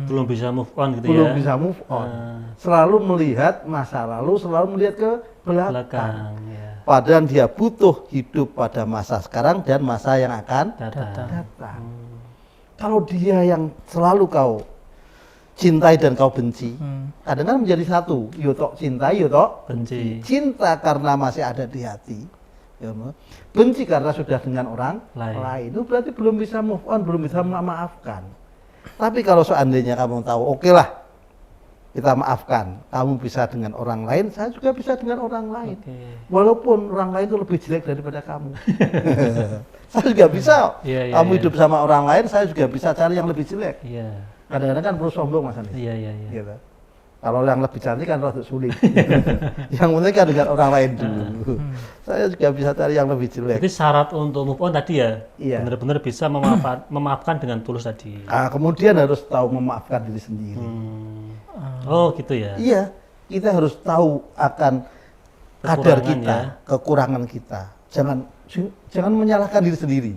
Speaker 1: Belum bisa move on gitu
Speaker 2: Belum
Speaker 1: ya.
Speaker 2: bisa move on. Selalu melihat masa lalu, selalu melihat ke belakang.
Speaker 1: Belakang ya.
Speaker 2: Padahal dia butuh hidup pada masa sekarang dan masa yang akan
Speaker 1: Datang.
Speaker 2: datang. Kalau dia yang selalu kau cintai dan kau benci, kadang-kadang menjadi satu. Yo tok cintai, yo tok
Speaker 1: Benci.
Speaker 2: Cinta karena masih ada di hati. Ya, benci karena sudah dengan orang lain. Itu berarti belum bisa move on, belum bisa memaafkan. Tapi kalau seandainya kamu tahu, oke lah, kita maafkan. Kamu bisa dengan orang lain, saya juga bisa dengan orang lain. Walaupun orang lain itu lebih jelek daripada kamu. Saya juga bisa. Kamu hidup sama orang lain, saya juga bisa cari yang lebih jelek. Kadang-kadang kan perlu sombong Mas Andi. Gitu. Kalau yang lebih cantik kan rada sulit. Yang penting kan dengan orang lain dulu. Saya juga bisa cari yang lebih jelek.
Speaker 1: Jadi syarat untuk move on tadi ya,
Speaker 2: Iya.
Speaker 1: benar-benar bisa memaafkan dengan tulus tadi.
Speaker 2: Kemudian harus tahu memaafkan diri sendiri.
Speaker 1: Oh gitu ya.
Speaker 2: Iya, kita harus tahu akan kadar
Speaker 1: Kekurangan
Speaker 2: kita, kekurangan kita. Jangan menyalahkan diri sendiri.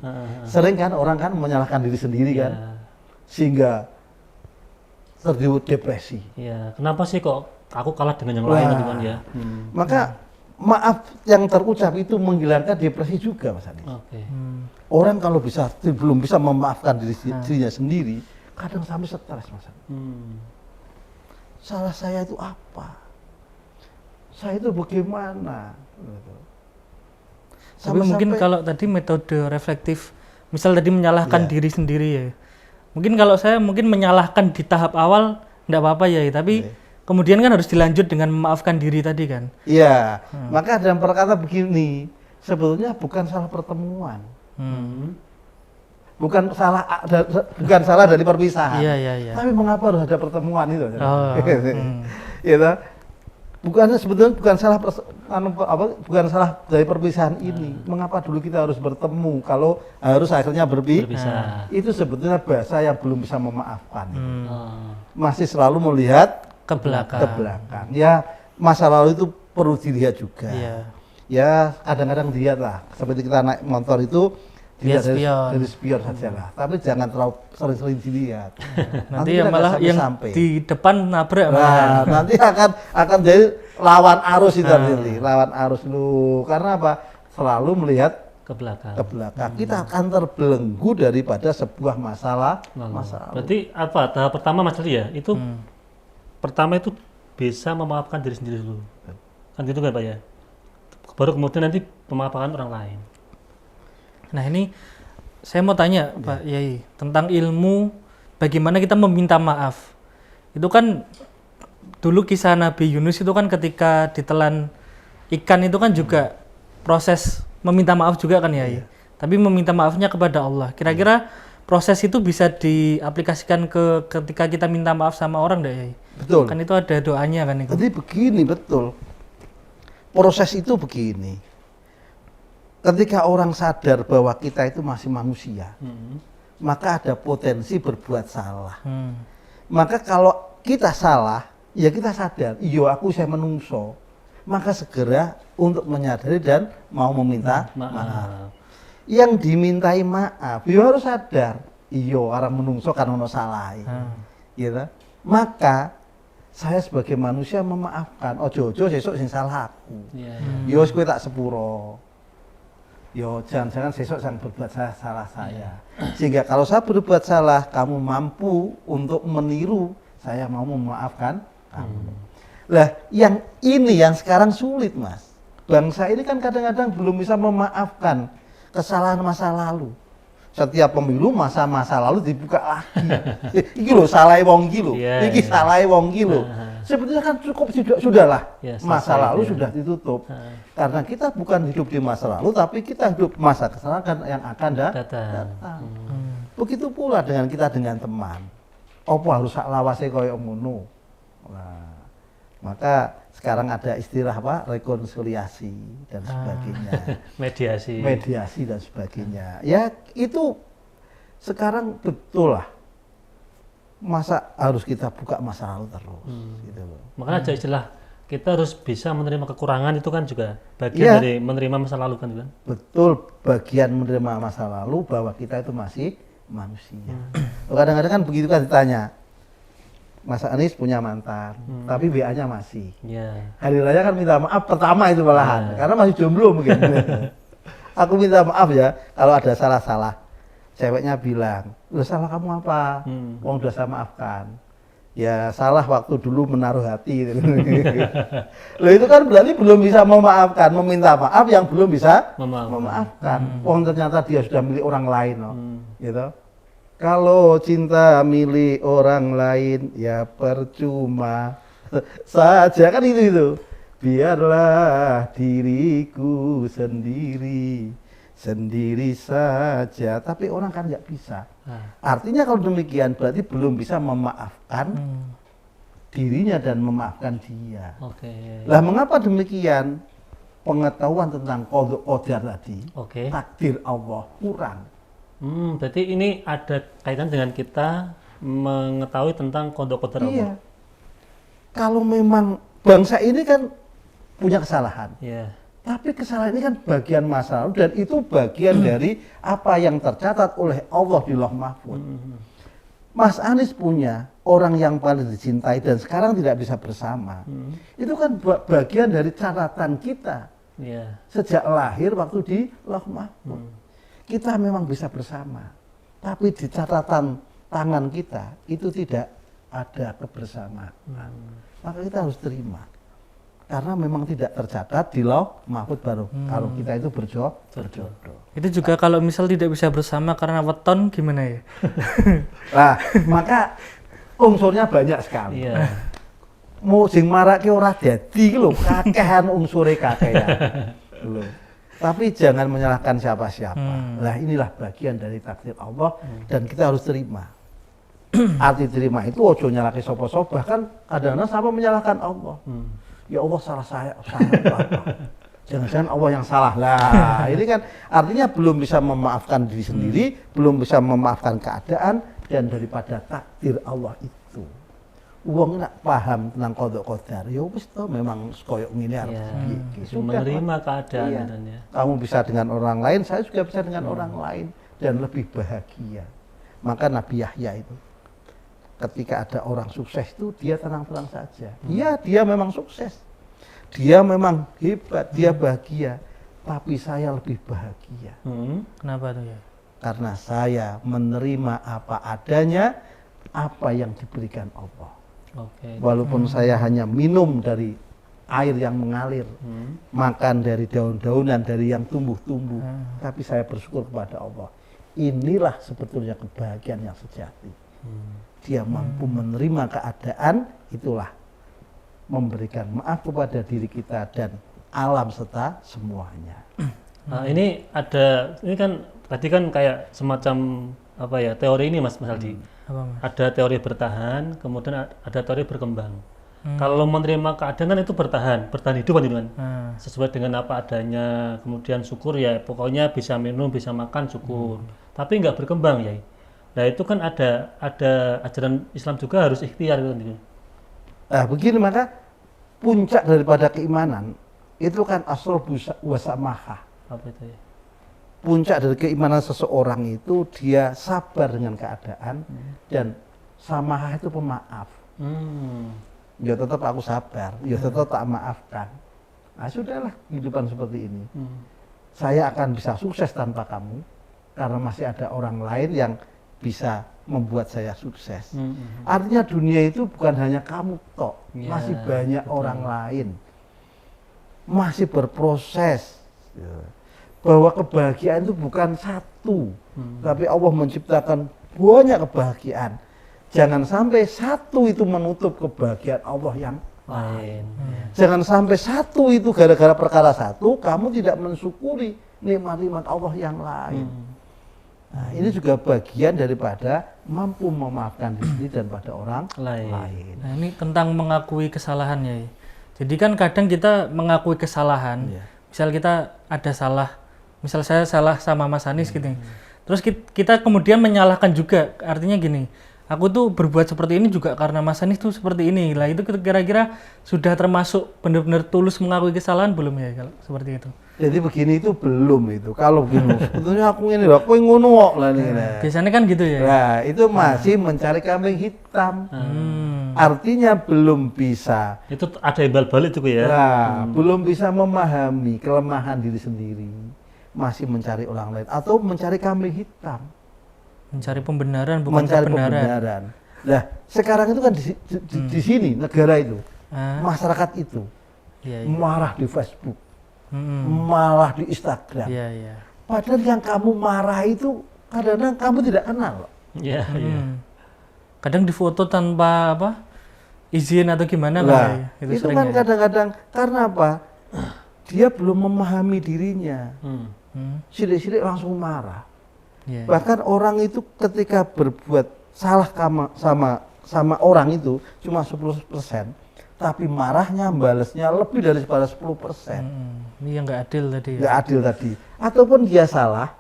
Speaker 2: Sering kan orang kan menyalahkan diri sendiri kan, sehingga terjebak depresi.
Speaker 1: Iya. Kenapa sih kok aku kalah dengan yang lain gitu kan ya?
Speaker 2: Maka maaf yang terucap itu menghilangkan depresi juga Mas Andi.
Speaker 1: Oke.
Speaker 2: Orang kalau belum bisa memaafkan dirinya sendiri, kadang sampai stres Mas Andi. Salah saya itu apa? Saya itu bagaimana?
Speaker 3: Tapi mungkin kalau tadi metode reflektif, misal tadi menyalahkan diri sendiri ya. Mungkin kalau saya mungkin menyalahkan di tahap awal enggak apa-apa ya, tapi kemudian kan harus dilanjut dengan memaafkan diri tadi kan.
Speaker 2: Iya, maka dalam perkata begini, sebetulnya bukan salah pertemuan. Bukan salah dari perpisahan.
Speaker 3: Iya.
Speaker 2: Tapi mengapa harus ada pertemuan itu? Gitu. Sebetulnya bukan salah bukan salah dari perpisahan ini. Mengapa dulu kita harus bertemu kalau harus akhirnya berpisah? Itu sebetulnya bahasa yang belum bisa memaafkan. Masih selalu melihat
Speaker 3: ke belakang.
Speaker 2: Ya, masa lalu itu perlu dilihat juga.
Speaker 3: Iya.
Speaker 2: Ya, kadang-kadang dilihat lah. Seperti kita naik motor itu dilihat dari spion saja lah. Tapi jangan terlalu sering-sering dilihat.
Speaker 3: Nanti ya malah yang sampai di depan nabrak.
Speaker 2: Nah, nanti akan jadi lawan arus itu nanti. Lawan arus lu. Karena apa? Selalu melihat
Speaker 1: Ke belakang.
Speaker 2: Kita akan terbelenggu daripada sebuah masalah.
Speaker 1: Berarti apa? Tahap pertama Mas Ali ya, itu pertama itu bisa memaafkan diri sendiri dulu. Kan gitu kan Pak ya? Baru kemudian nanti memaafkan orang lain.
Speaker 3: Nah ini saya mau tanya Pak Yai tentang ilmu bagaimana kita meminta maaf. Itu kan dulu kisah Nabi Yunus itu kan ketika ditelan ikan itu kan juga proses meminta maaf juga kan Yai. Tapi meminta maafnya kepada Allah. Kira-kira proses itu bisa diaplikasikan ketika kita minta maaf sama orang enggak Yai?
Speaker 2: Betul.
Speaker 3: Kan itu ada doanya kan itu.
Speaker 2: Jadi begini betul. Proses itu begini. Ketika orang sadar bahwa kita itu masih manusia, maka ada potensi berbuat salah. Maka kalau kita salah, ya kita sadar, iya aku saya menungso, maka segera untuk menyadari dan mau meminta maaf. Yang dimintai maaf, ya harus sadar, iya orang menungso kan ono salah, gitu. Maka saya sebagai manusia memaafkan, ojo-ojo sesuk sing salah aku, yo kowe tak sepuro. Yo jangan-jangan sesok yang berbuat salah saya. Sehingga kalau saya berbuat salah, kamu mampu untuk meniru saya mau memaafkan kamu. Lah, yang ini yang sekarang sulit, Mas. Bangsa ini kan kadang-kadang belum bisa memaafkan kesalahan masa lalu. Setiap pemilu masa-masa lalu dibuka lagi. Iki lho salahe wong iki lho.
Speaker 1: Iya,
Speaker 2: Iki
Speaker 1: iya.
Speaker 2: salahe wong iki lho. Sebetulnya kan cukup sudahlah.
Speaker 1: Ya,
Speaker 2: Masa
Speaker 1: selesai,
Speaker 2: lalu
Speaker 1: ya.
Speaker 2: sudah ditutup. Karena kita bukan hidup di masa lalu, tapi kita hidup masa kesalahan yang akan
Speaker 1: Datang.
Speaker 2: Begitu pula dengan kita dengan teman. Apa harus sak lawase koyo ngono. Nah, maka sekarang ada istilah apa? Rekonsiliasi dan sebagainya. Mediasi dan sebagainya. Ya itu sekarang betul lah. Masa harus kita buka masa lalu terus gitu loh.
Speaker 1: Makanya ada istilah kita harus bisa menerima kekurangan, itu kan juga bagian dari menerima masa lalu kan.
Speaker 2: Betul, bagian menerima masa lalu bahwa kita itu masih manusia. Kadang-kadang kan begitu kan ditanya, Mas Anies punya mantan, tapi WA-nya masih.
Speaker 1: Ya.
Speaker 2: Hari raya kan minta maaf pertama itu malahan, karena masih jomblo mungkin. Aku minta maaf ya kalau ada salah-salah. Ceweknya bilang, "Loh, salah kamu apa? Wong udah saya maafkan." Ya salah waktu dulu menaruh hati. Loh itu kan berarti belum bisa memaafkan, meminta maaf yang belum bisa memaafkan. Wong ternyata dia sudah milik orang lain loh. Gitu. Kalau cinta milik orang lain ya percuma saja kan itu. Biarlah diriku sendiri saja, tapi orang kan nggak bisa. Artinya kalau demikian berarti belum bisa memaafkan dirinya dan memaafkan dia. Lah mengapa demikian? Pengetahuan tentang qada qadar tadi, takdir Allah kurang.
Speaker 1: Berarti ini ada kaitan dengan kita mengetahui tentang qada qadar Allah.
Speaker 2: Iya. Kalau memang bangsa ini kan punya kesalahan.
Speaker 1: Iya.
Speaker 2: Tapi kesalahan ini kan bagian masa lalu dan itu bagian dari apa yang tercatat oleh Allah di Lauh Mahfuz. Mas Anies punya orang yang paling dicintai dan sekarang tidak bisa bersama. Itu kan bagian dari catatan kita. Sejak lahir waktu di Lauh Mahfuz. Kita memang bisa bersama. Tapi di catatan tangan kita itu tidak ada kebersamaan. Maka kita harus terima. Karena memang tidak tercatat di Lauh Mahfuz baru kalau kita itu berjodoh.
Speaker 3: Itu juga kalau misal tidak bisa bersama karena weton gimana ya?
Speaker 2: Nah, maka unsurnya banyak sekali.
Speaker 1: Iya.
Speaker 2: Mau sing marake ora dadi lho, kakehan unsure kakehan. Lho. Tapi jangan menyalahkan siapa-siapa. Nah, inilah bagian dari takdir Allah dan kita harus terima. Arti terima itu ojo nyalahke sapa-sapa, bahkan kadang-kadang sama menyalahkan Allah. Ya Allah salah saya, salah apa? Jangan-jangan Allah yang salah lah. Ini kan artinya belum bisa memaafkan diri sendiri, belum bisa memaafkan keadaan dan daripada takdir Allah itu. Wong nak paham tentang qada qadar, ya wis to memang koyo ngene arep iki.
Speaker 1: Menerima keadaan
Speaker 2: iya.
Speaker 1: dan ya.
Speaker 2: Kamu bisa dengan orang lain, saya juga bisa dengan orang lain dan lebih bahagia. Maka Nabi Yahya itu ketika ada orang sukses itu dia tenang-tenang saja. Iya, dia memang sukses. Dia memang hebat, dia bahagia. Tapi saya lebih bahagia.
Speaker 3: Kenapa tuh ya?
Speaker 2: Karena saya menerima apa adanya, apa yang diberikan Allah. Walaupun saya hanya minum dari air yang mengalir, makan dari daun-daunan, dari yang tumbuh-tumbuh. Tapi saya bersyukur kepada Allah. Inilah sebetulnya kebahagiaan yang sejati. Dia mampu menerima keadaan, itulah memberikan maaf kepada diri kita dan alam serta semuanya.
Speaker 1: Nah, ini kan tadi kan kayak semacam apa ya, teori ini Mas Aldi. Ada teori bertahan, kemudian ada teori berkembang. Kalau menerima keadaan kan itu bertahan hidup kan, sesuai dengan apa adanya, kemudian syukur ya, pokoknya bisa minum, bisa makan, syukur. Tapi nggak berkembang ya. Nah itu kan ada ajaran Islam juga harus ikhtiar gitu.
Speaker 2: Nah begini, maka puncak daripada keimanan itu kan asal wasamaha.
Speaker 1: Apa itu ya?
Speaker 2: Puncak dari keimanan seseorang itu dia sabar dengan keadaan dan samaha itu pemaaf. Ya tetap aku sabar, ya tetap tak maafkan. Nah sudahlah kehidupan seperti ini. Saya akan bisa sukses tanpa kamu karena masih ada orang lain yang bisa membuat saya sukses. Artinya dunia itu bukan hanya kamu tok,
Speaker 1: Ya,
Speaker 2: masih banyak
Speaker 1: betul.
Speaker 2: orang lain, masih berproses. Ya. Bahwa kebahagiaan itu bukan satu, tapi Allah menciptakan banyak kebahagiaan. Jangan sampai satu itu menutup kebahagiaan Allah yang lain. Jangan sampai satu itu gara-gara perkara satu kamu tidak mensyukuri nikmat-nikmat Allah yang lain. Nah, ini juga bagian daripada mampu memaafkan diri dan pada orang lain.
Speaker 3: Nah, ini tentang mengakui kesalahan ya. Jadi kan kadang kita mengakui kesalahan.
Speaker 2: Iya.
Speaker 3: Misal kita ada salah, misal saya salah sama Mas Anis gitu. Terus kita kemudian menyalahkan juga. Artinya gini, aku tuh berbuat seperti ini juga karena Mas Anis tuh seperti ini. Lah itu kira-kira sudah termasuk benar-benar tulus mengakui kesalahan belum ya kalau seperti itu?
Speaker 2: Jadi begini itu belum itu. Kalau begini, sebetulnya aku ini loh, aku yang ngono kok lah ini.
Speaker 3: Biasanya kan gitu ya.
Speaker 2: Nah, itu masih mencari kambing hitam. Artinya belum bisa.
Speaker 1: Itu ada imbal balik tuh ya.
Speaker 2: Nah, belum bisa memahami kelemahan diri sendiri. Masih mencari orang lain atau mencari kambing hitam.
Speaker 3: Mencari pembenaran bukan
Speaker 2: Mencari
Speaker 3: kebenaran.
Speaker 2: pembenaran. Nah, sekarang itu kan di sini negara itu,
Speaker 3: Ah,
Speaker 2: masyarakat itu
Speaker 3: iya, iya.
Speaker 2: marah di Facebook,
Speaker 3: Mm-mm.
Speaker 2: marah di Instagram.
Speaker 3: Iya, iya.
Speaker 2: Padahal yang kamu marah itu kadang-kadang kamu tidak kenal loh.
Speaker 1: Iya, iya.
Speaker 3: Kadang difoto tanpa apa izin atau gimana
Speaker 2: Nah,
Speaker 3: lah ya.
Speaker 2: itu
Speaker 3: sering
Speaker 2: kan
Speaker 3: ya.
Speaker 2: kadang-kadang karena apa? Dia belum memahami dirinya. Sidik-sidik langsung marah.
Speaker 3: Iya, iya.
Speaker 2: Bahkan orang itu ketika berbuat salah sama orang itu cuma 10%, tapi marahnya balasnya lebih daripada 10%.
Speaker 3: Ini yang nggak adil tadi ya.
Speaker 2: Nggak adil tadi. Ataupun dia salah,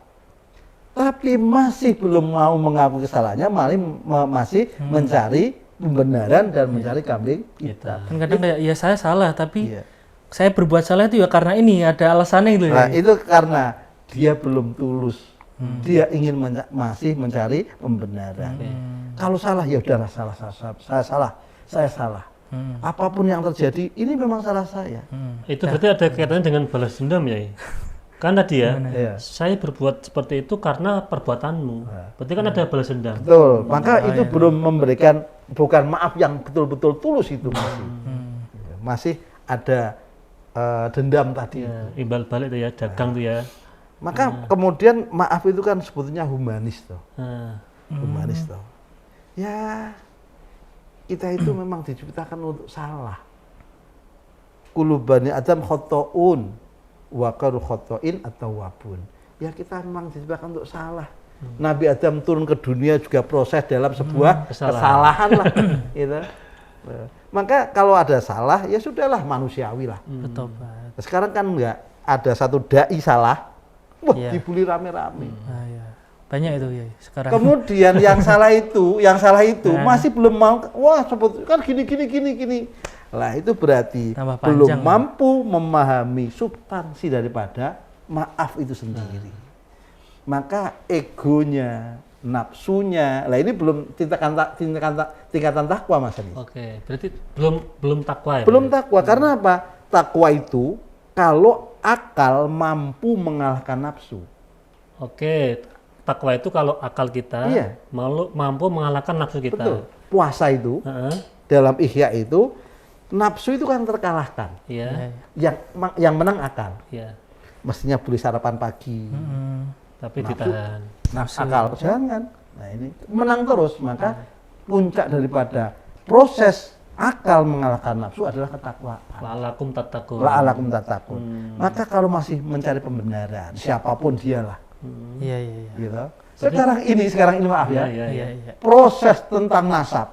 Speaker 2: tapi masih belum mau mengaku kesalahannya, masih mencari pembenaran dan mencari kambing hitam.
Speaker 3: Kan kadang kayak ya saya salah tapi
Speaker 2: Iya.
Speaker 3: saya berbuat salah itu ya karena ini ada alasannya itu
Speaker 2: Nah,
Speaker 3: ya.
Speaker 2: itu karena dia belum tulus. Dia ingin masih mencari pembenaran. Kalau salah ya udahlah saya salah. Apapun yang terjadi ini memang salah saya.
Speaker 1: Itu berarti ada kaitannya dengan balas dendam ya. Kan tadi ya,
Speaker 2: Iya.
Speaker 1: saya berbuat seperti itu karena perbuatanmu. Berarti kan ada balas dendam.
Speaker 2: Betul. Maka itu belum memberikan bukan maaf yang betul-betul tulus itu masih. Masih ada dendam tadi.
Speaker 1: Ya, imbal balik tuh ya, dagang tuh ya.
Speaker 2: Maka kemudian maaf itu kan sebetulnya humanis toh.
Speaker 1: Nah,
Speaker 2: Humanis toh. Ya kita itu memang diciptakan untuk salah. Kullu bani Adam khotoun wa karu khotoin atau wabun. Ya kita memang diciptakan untuk salah. Nabi Adam turun ke dunia juga proses dalam sebuah kesalahan lah. Gitu. Maka kalau ada salah ya sudahlah manusiawi lah.
Speaker 3: Bertobat.
Speaker 2: Sekarang kan enggak ada satu dai salah, wah
Speaker 3: Iya.
Speaker 2: dibully rame-rame.
Speaker 3: Ah, ya. Banyak itu ya sekarang.
Speaker 2: Kemudian yang salah itu masih belum mau, wah sebut kan gini. Lah itu berarti
Speaker 3: Tambah
Speaker 2: belum
Speaker 3: panjang.
Speaker 2: mampu memahami substansi daripada maaf itu sendiri. Maka egonya, nafsunya, lah ini belum tingkatan takwa Mas Anies.
Speaker 1: oke. Berarti belum takwa ya.
Speaker 2: Belum takwa karena apa? Takwa itu kalau akal mampu mengalahkan nafsu.
Speaker 1: Oke. Takwa itu kalau akal kita
Speaker 2: Iya.
Speaker 1: mampu mengalahkan nafsu kita.
Speaker 2: Betul. Puasa itu
Speaker 1: Heeh.
Speaker 2: dalam ihya itu nafsu itu kan terkalahkan.
Speaker 1: Iya.
Speaker 2: Yang menang akal.
Speaker 1: Iya.
Speaker 2: Mestinya boleh sarapan pagi.
Speaker 1: Tapi
Speaker 2: Nafsu.
Speaker 1: ditahan.
Speaker 2: Akal jangan. Nah ini menang terus. Maka puncak daripada proses akal mengalahkan nafsu adalah ketakwaan.
Speaker 1: La'alakum tattaqun.
Speaker 2: La'alakum tattaqun. Maka kalau masih mencari pembenaran, siapapun dialah.
Speaker 3: Iya, iya, iya.
Speaker 2: Gitu. Sekarang ini maaf ya.
Speaker 1: Iya, iya.
Speaker 3: Iya.
Speaker 2: Proses tentang nasab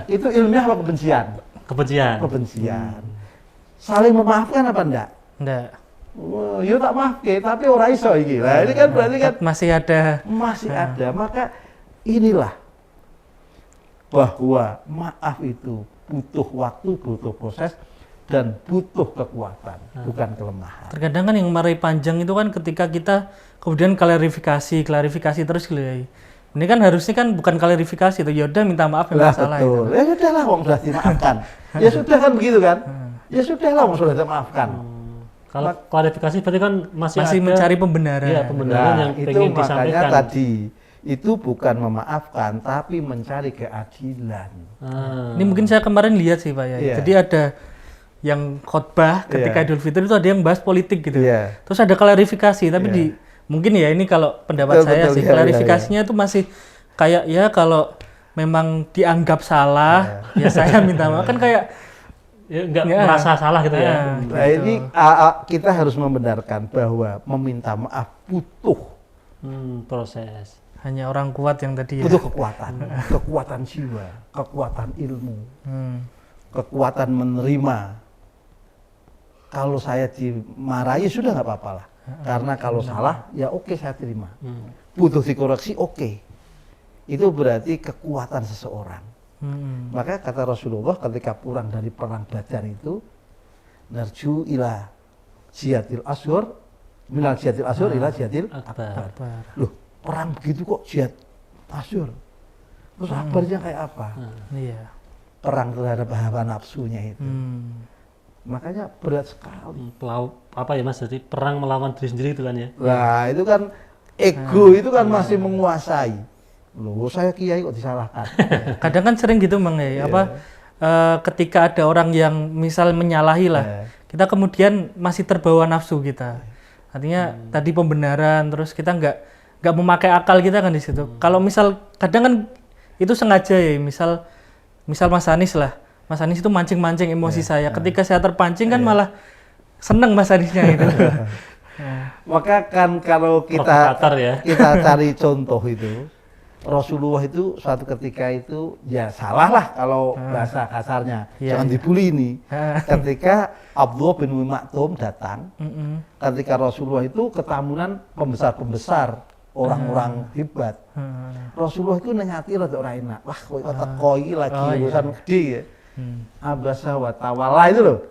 Speaker 2: itu ilmiah apa kebencian?
Speaker 1: Kebencian.
Speaker 2: Kebencian. Saling memaafkan apa enggak?
Speaker 3: Enggak.
Speaker 2: Oh, ya tak maaf tapi ora iso iki. Lah ini kan berarti kan
Speaker 3: Masih ada.
Speaker 2: masih ada. Maka inilah bahwa maaf itu butuh waktu, butuh proses dan butuh kekuatan, bukan kelemahan.
Speaker 3: Terkadang kan yang marahi panjang itu kan ketika kita kemudian klarifikasi terus gitu ya. Ini kan harusnya kan bukan klarifikasi itu, ya udah minta maaf memang
Speaker 2: Lah
Speaker 3: salah
Speaker 2: betul.
Speaker 3: itu.
Speaker 2: Ya sudahlah wong sudah dimaafkan. Ya sudah kan begitu kan? Ya sudahlah wong sudah dimaafkan.
Speaker 1: Kalau klarifikasi berarti kan masih ada
Speaker 3: Masih mencari pembenaran.
Speaker 1: Iya, pembenaran yang
Speaker 2: itu
Speaker 1: pengen
Speaker 2: makanya
Speaker 1: disampaikan.
Speaker 2: tadi itu bukan memaafkan tapi mencari keadilan.
Speaker 3: Ini mungkin saya kemarin lihat sih Pak ya.
Speaker 2: Iya.
Speaker 3: Jadi ada yang khotbah ketika
Speaker 2: Iya.
Speaker 3: Idul Fitri itu ada yang bahas politik gitu.
Speaker 2: Iya.
Speaker 3: Terus ada klarifikasi, tapi
Speaker 2: Iya.
Speaker 3: mungkin ya ini kalau pendapat
Speaker 2: Betul,
Speaker 3: saya
Speaker 2: betul,
Speaker 3: sih
Speaker 2: iya,
Speaker 3: klarifikasinya itu masih kayak ya kalau memang dianggap salah ya saya minta maaf kan kayak
Speaker 1: Ya, nggak
Speaker 3: Ya.
Speaker 1: merasa salah gitu ya.
Speaker 2: Nah ini kita harus membenarkan bahwa meminta maaf butuh
Speaker 1: Proses.
Speaker 3: hanya orang kuat yang tadi ya.
Speaker 2: butuh kekuatan jiwa, kekuatan ilmu, kekuatan menerima. Kalau saya dimarahi sudah nggak apa-apa lah. Karena kalau salah ya oke saya terima. Butuh dikoreksi oke. Itu berarti kekuatan seseorang. Maka kata Rasulullah ketika pulang dari perang Badar itu, narju ila jihadil asyur, minal jihadil asyur ila jihadil akbar. Loh, perang begitu kok jihad asyur. Terus akbarnya kayak apa?
Speaker 3: Iya.
Speaker 2: Perang terhadap hawa nafsunya itu. Makanya berat sekali.
Speaker 1: Apa ya Mas? Jadi perang melawan diri sendiri itu kan ya.
Speaker 2: Nah, itu kan ego itu kan masih menguasai. Loh, saya kiai kok disalahkan.
Speaker 3: Kadang kan sering gitu Bang ya, ketika ada orang yang misal menyalahi lah, kita kemudian masih terbawa nafsu kita. Artinya tadi pembenaran, terus kita nggak memakai akal kita kan di situ. Kalau misal kadang kan itu sengaja ya, misal Mas Anies lah, Mas Anies itu mancing-mancing emosi saya. Ketika saya terpancing kan malah seneng Mas Aniesnya itu.
Speaker 2: Maka kan kalau
Speaker 1: Provokator ya.
Speaker 2: kita cari contoh itu, Rasulullah itu suatu ketika itu ya salah lah kalau bahasa kasarnya, jangan dibully ini. Ketika Abdullah bin Umi Maktum datang, ketika Rasulullah itu ketamunan pembesar-pembesar orang-orang hebat, Rasulullah itu nanyati rada ora enak. Wah, kok teko iki lagi urusan gede ya. Abasa wa tawalla itu loh.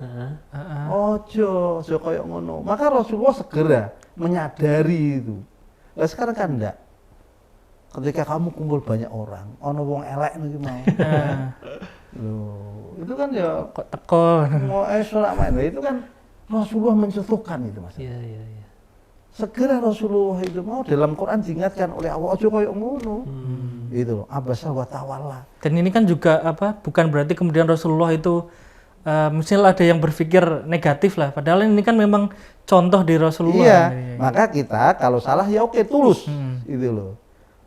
Speaker 2: Ojo koyo ngono. Maka Rasulullah segera menyadari itu. Nah, sekarang kan enggak. Ketika kamu kumpul banyak orang, ono wong elek nih mau. Loh, itu kan ya
Speaker 3: Kok teko.
Speaker 2: mau sholat main. Nah, itu kan Rasulullah mencontohkan itu Mas.
Speaker 1: Iya.
Speaker 2: Segera Rasulullah itu mau dalam Quran diingatkan oleh Allah ojo koyo ngono. Itu loh, abasa wa tawalla.
Speaker 3: Dan ini kan juga bukan berarti kemudian Rasulullah itu misalnya ada yang berpikir negatif lah. Padahal ini kan memang contoh di Rasulullah.
Speaker 2: Iya, maka kita kalau salah ya oke tulus. Itu loh.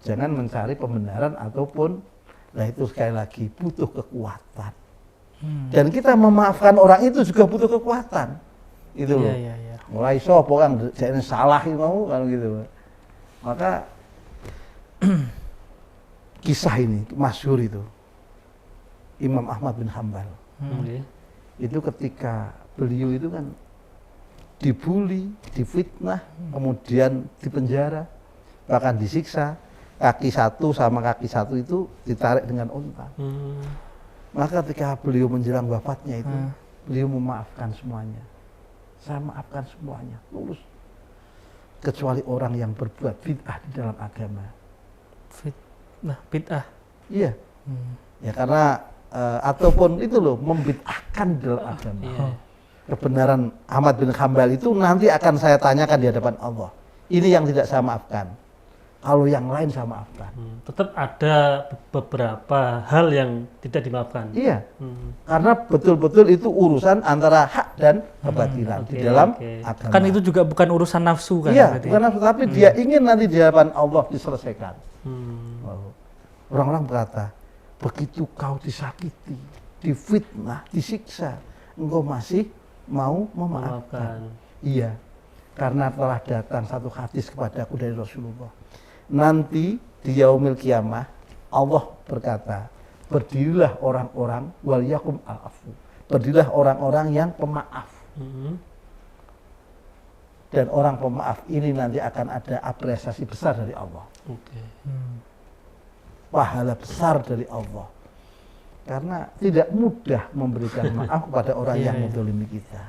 Speaker 2: Jangan mencari pembenaran ataupun, nah itu sekali lagi butuh kekuatan. Dan kita memaafkan orang itu juga butuh kekuatan. Itu loh.
Speaker 3: Iya.
Speaker 2: Mulai sopo kan jangan salah mau kan gitu. Maka kisah ini masyhur itu Imam Ahmad bin Hambal. Itu ketika beliau itu kan dibully, difitnah, kemudian dipenjara, bahkan disiksa. Kaki satu sama kaki satu itu ditarik dengan unta. Maka ketika beliau menjelang wafatnya itu, beliau memaafkan semuanya. Saya maafkan semuanya, tulus. Kecuali orang yang berbuat bid'ah di dalam agama.
Speaker 3: Bid'ah.
Speaker 2: Iya. Ya karena ataupun itu loh membid'ahkan di dalam agama. Kebenaran Ahmad bin Hambal itu nanti akan saya tanyakan di hadapan Allah. Ini yang tidak saya maafkan. Kalau yang lain saya maafkan.
Speaker 1: Tetap ada beberapa hal yang tidak dimaafkan.
Speaker 2: Iya. Karena betul-betul itu urusan antara hak dan kebatilan di dalam agama.
Speaker 3: Kan itu juga bukan urusan nafsu kan?
Speaker 2: Iya,
Speaker 3: berarti.
Speaker 2: bukan nafsu, tapi dia ingin nanti di hadapan Allah diselesaikan. Orang-orang berkata, begitu kau disakiti, difitnah, disiksa, engkau masih mau memaafkan. Iya, karena telah datang satu hadis kepadaku dari Rasulullah. Nanti di yaumil kiamah Allah berkata, berdirilah orang-orang wal yakum al-afu. Berdirilah orang-orang yang pemaaf. Dan orang pemaaf ini nanti akan ada apresiasi besar dari Allah. Pahala besar dari Allah. Karena tidak mudah memberikan maaf kepada orang yang menzalimi kita.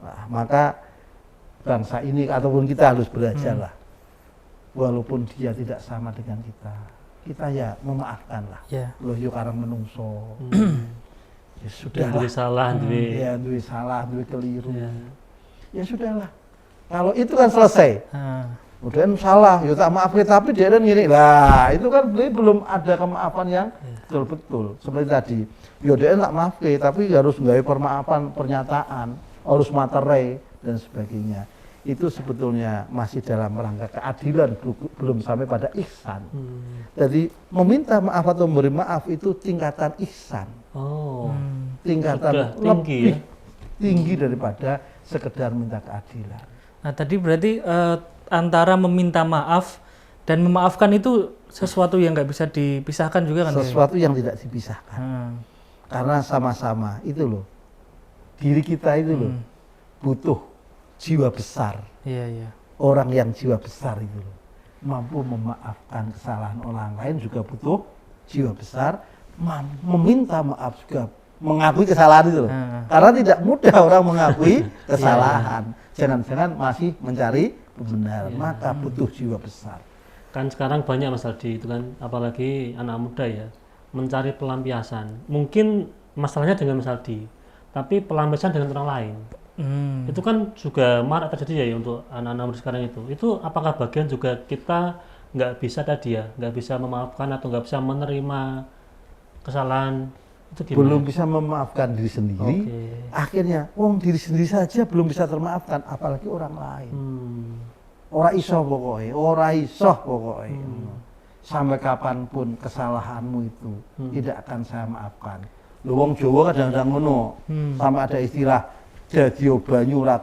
Speaker 2: Nah, maka bangsa ini ataupun kita harus belajarlah. Walaupun dia tidak sama dengan kita ya memaafkan lah. Loh yuk karang menungso. Ya sudah lah.
Speaker 1: Salah,
Speaker 2: Duwe keliru. Ya sudahlah. Kalau itu kan selesai. Kemudian salah, ya tak maafkan, tapi dia kan gini, lah itu kan belum ada kemaafan yang betul-betul. Seperti tadi, ya dia tak maafkan, tapi harus nggak permaafan pernyataan, harus materai dan sebagainya. Itu sebetulnya masih dalam rangka keadilan, belum sampai pada ihsan. Jadi meminta maaf atau memberi maaf itu tingkatan ihsan. Tingkatan lebih tinggi daripada sekedar minta keadilan.
Speaker 3: Nah tadi berarti antara meminta maaf dan memaafkan itu sesuatu yang nggak bisa dipisahkan juga kan?
Speaker 2: Sesuatu yang tidak dipisahkan. Karena sama-sama itu loh, diri kita itu loh butuh jiwa besar.
Speaker 3: Iya.
Speaker 2: Orang yang jiwa besar itu loh, mampu memaafkan kesalahan orang lain juga butuh jiwa besar, meminta maaf juga, mengakui kesalahan itu loh. Karena tidak mudah orang mengakui kesalahan. Jangan-jangan masih mencari kebenaran, maka butuh jiwa besar.
Speaker 1: Kan sekarang banyak Mas Aldi itu kan, apalagi anak muda ya, mencari pelampiasan. Mungkin masalahnya dengan Mas Aldi, tapi pelampiasan dengan orang lain. Itu kan juga marak terjadi ya untuk anak-anak muda sekarang itu. Itu apakah bagian juga kita nggak bisa tadi ya, nggak bisa memaafkan atau nggak bisa menerima kesalahan? Itu gimana?
Speaker 2: Belum bisa memaafkan diri sendiri, akhirnya diri sendiri saja belum bisa termaafkan, apalagi orang lain. Ora iso pokoknya, sampai kapanpun kesalahanmu itu tidak akan saya maafkan. Lho wong Jawa kadang-kadang ngono, sampai ada istilah dadi banyu ra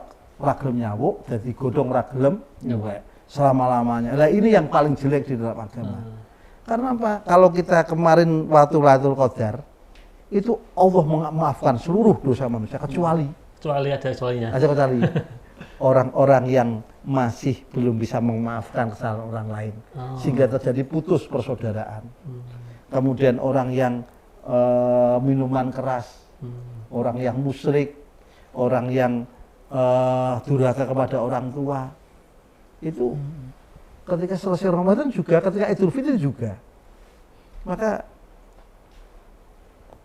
Speaker 2: gelem nyawuk, dadi godhong ra gelem nyuwek selama-lamanya. Nah ini yang paling jelek di dalam agama. Karena apa? Kalau kita kemarin waktu Lailatul Qadar itu Allah memaafkan seluruh dosa manusia kecuali
Speaker 1: ada kecualinya.
Speaker 2: Ada kecuali orang-orang yang masih belum bisa memaafkan kesalahan orang lain, sehingga terjadi putus persaudaraan. Kemudian orang yang minuman keras, orang yang musyrik, orang yang durhaka kepada orang tua, itu ketika selesai Ramadan juga, ketika Idul Fitri juga, maka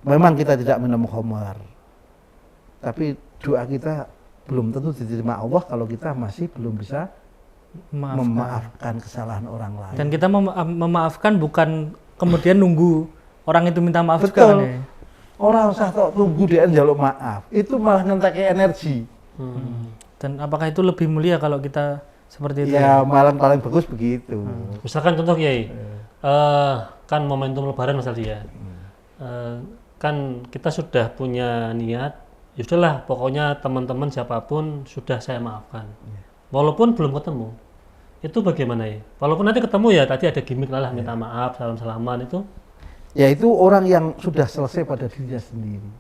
Speaker 2: memang kita tidak minum khamar, tapi doa kita belum tentu diterima Allah kalau kita masih belum bisa memaafkan kesalahan orang lain.
Speaker 3: Dan kita memaafkan bukan kemudian nunggu orang itu minta maaf.
Speaker 2: Betul.
Speaker 3: Juga kan ya?
Speaker 2: Orang usah tunggu dia njaluk maaf, itu malah ngentek energi.
Speaker 3: Dan apakah itu lebih mulia kalau kita seperti itu?
Speaker 2: Ya malah paling bagus begitu.
Speaker 1: Misalkan contoh Kiai, kan momentum Lebaran Mas Aldi ya. Kan kita sudah punya niat, ya sudahlah pokoknya teman-teman siapapun sudah saya maafkan, walaupun belum ketemu. Itu bagaimana ya? Walaupun nanti ketemu ya tadi ada gimmick lah minta maaf, salam-salaman itu.
Speaker 2: Ya itu orang yang sudah selesai pada dirinya sendiri.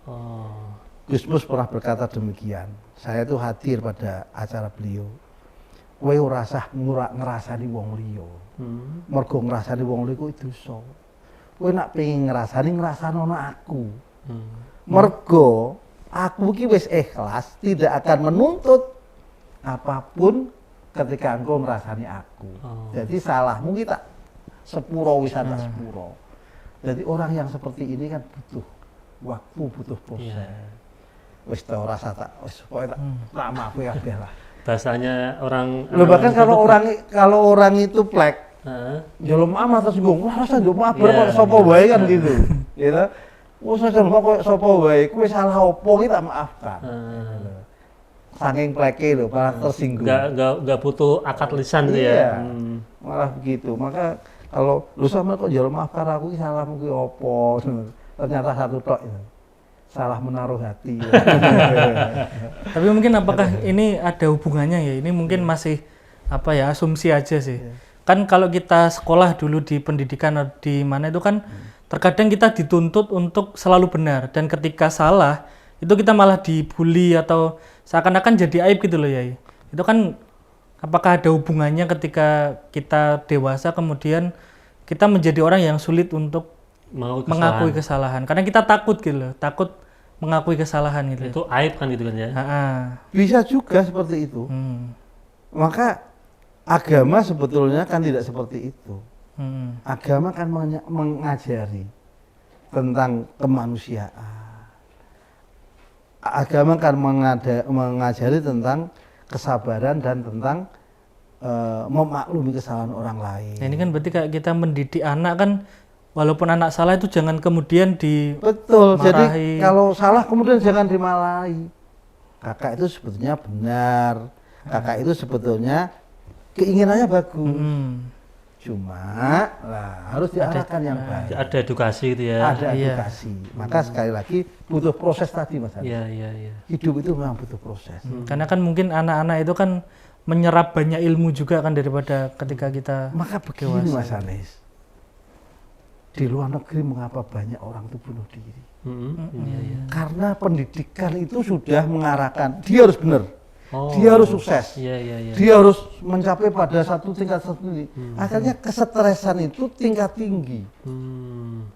Speaker 2: Gus Mus pernah berkata demikian. Saya itu hadir pada acara beliau. Kowe ora usah ngrasani wong liya. Mergo ngrasani wong liya iku dosa. Kowe nak pengen ngrasani aku. Mergo aku ki wis ikhlas, tidak akan menuntut apapun ketika engkau ngrasani aku. Jadi salahmu ki tak sepuro wis tak sepuro. Jadi orang yang seperti ini kan butuh waktu, butuh proses. Wis ta rasa tak wis pokoke tak maafke kabeh lah.
Speaker 1: Bahasanya orang
Speaker 2: Bahkan kalau orang itu plek, njaluk maaf atau singgung, wah rasa njaluk maaf kok sapa wae kan gitu. Gitu. Wes njaluk maaf kok sapa wae, kuwi salah opo ki tak maafkan. Saking pleke lho, malah tersinggung.
Speaker 1: Enggak butuh akad lisan gitu ya.
Speaker 2: Malah begitu. Maka kalau lu sama kok njaluk maaf karo aku ki salahmu ki opo? Ternyata satu tok itu. Salah menaruh hati.
Speaker 3: Tapi mungkin apakah ini ada hubungannya ya? Ini mungkin masih apa ya, asumsi aja sih. Kan kalau kita sekolah dulu di pendidikan di mana itu kan terkadang kita dituntut untuk selalu benar, dan ketika salah itu kita malah dibully atau seakan-akan jadi aib gitu loh ya. Itu kan apakah ada hubungannya ketika kita dewasa kemudian kita menjadi orang yang sulit untuk mengakui kesalahan karena kita takut gitu loh, takut mengakui kesalahan gitu.
Speaker 1: Itu aib kan gitu kan ya.
Speaker 2: Bisa juga seperti itu. Maka agama sebetulnya kan tidak seperti itu. Agama kan mengajari tentang kemanusiaan. Agama kan mengajari tentang kesabaran dan tentang memaklumi kesalahan orang lain.
Speaker 3: Nah, ini kan berarti kayak kita mendidik anak kan, walaupun anak salah itu jangan kemudian
Speaker 2: Betul, jadi
Speaker 3: dimarahi.
Speaker 2: kalau salah kemudian jangan dimarahi. Kakak itu sebetulnya benar, kakak itu sebetulnya keinginannya bagus. Cuma lah harus diarahkan yang baik.
Speaker 1: Ada edukasi gitu ya.
Speaker 2: Ada edukasi. Maka sekali lagi butuh proses tadi Mas Adi.
Speaker 1: Iya.
Speaker 2: Hidup itu memang butuh proses.
Speaker 3: Karena kan mungkin anak-anak itu kan menyerap banyak ilmu juga kan daripada ketika kita
Speaker 2: Maka begini Mas Anis, di luar negeri mengapa banyak orang itu bunuh diri?
Speaker 1: Iya.
Speaker 2: Karena pendidikan itu sudah mengarahkan dia harus benar, dia harus sukses,
Speaker 1: Iya.
Speaker 2: dia harus mencapai pada satu tingkat tertentu. Akhirnya kesetresan itu tingkat tinggi.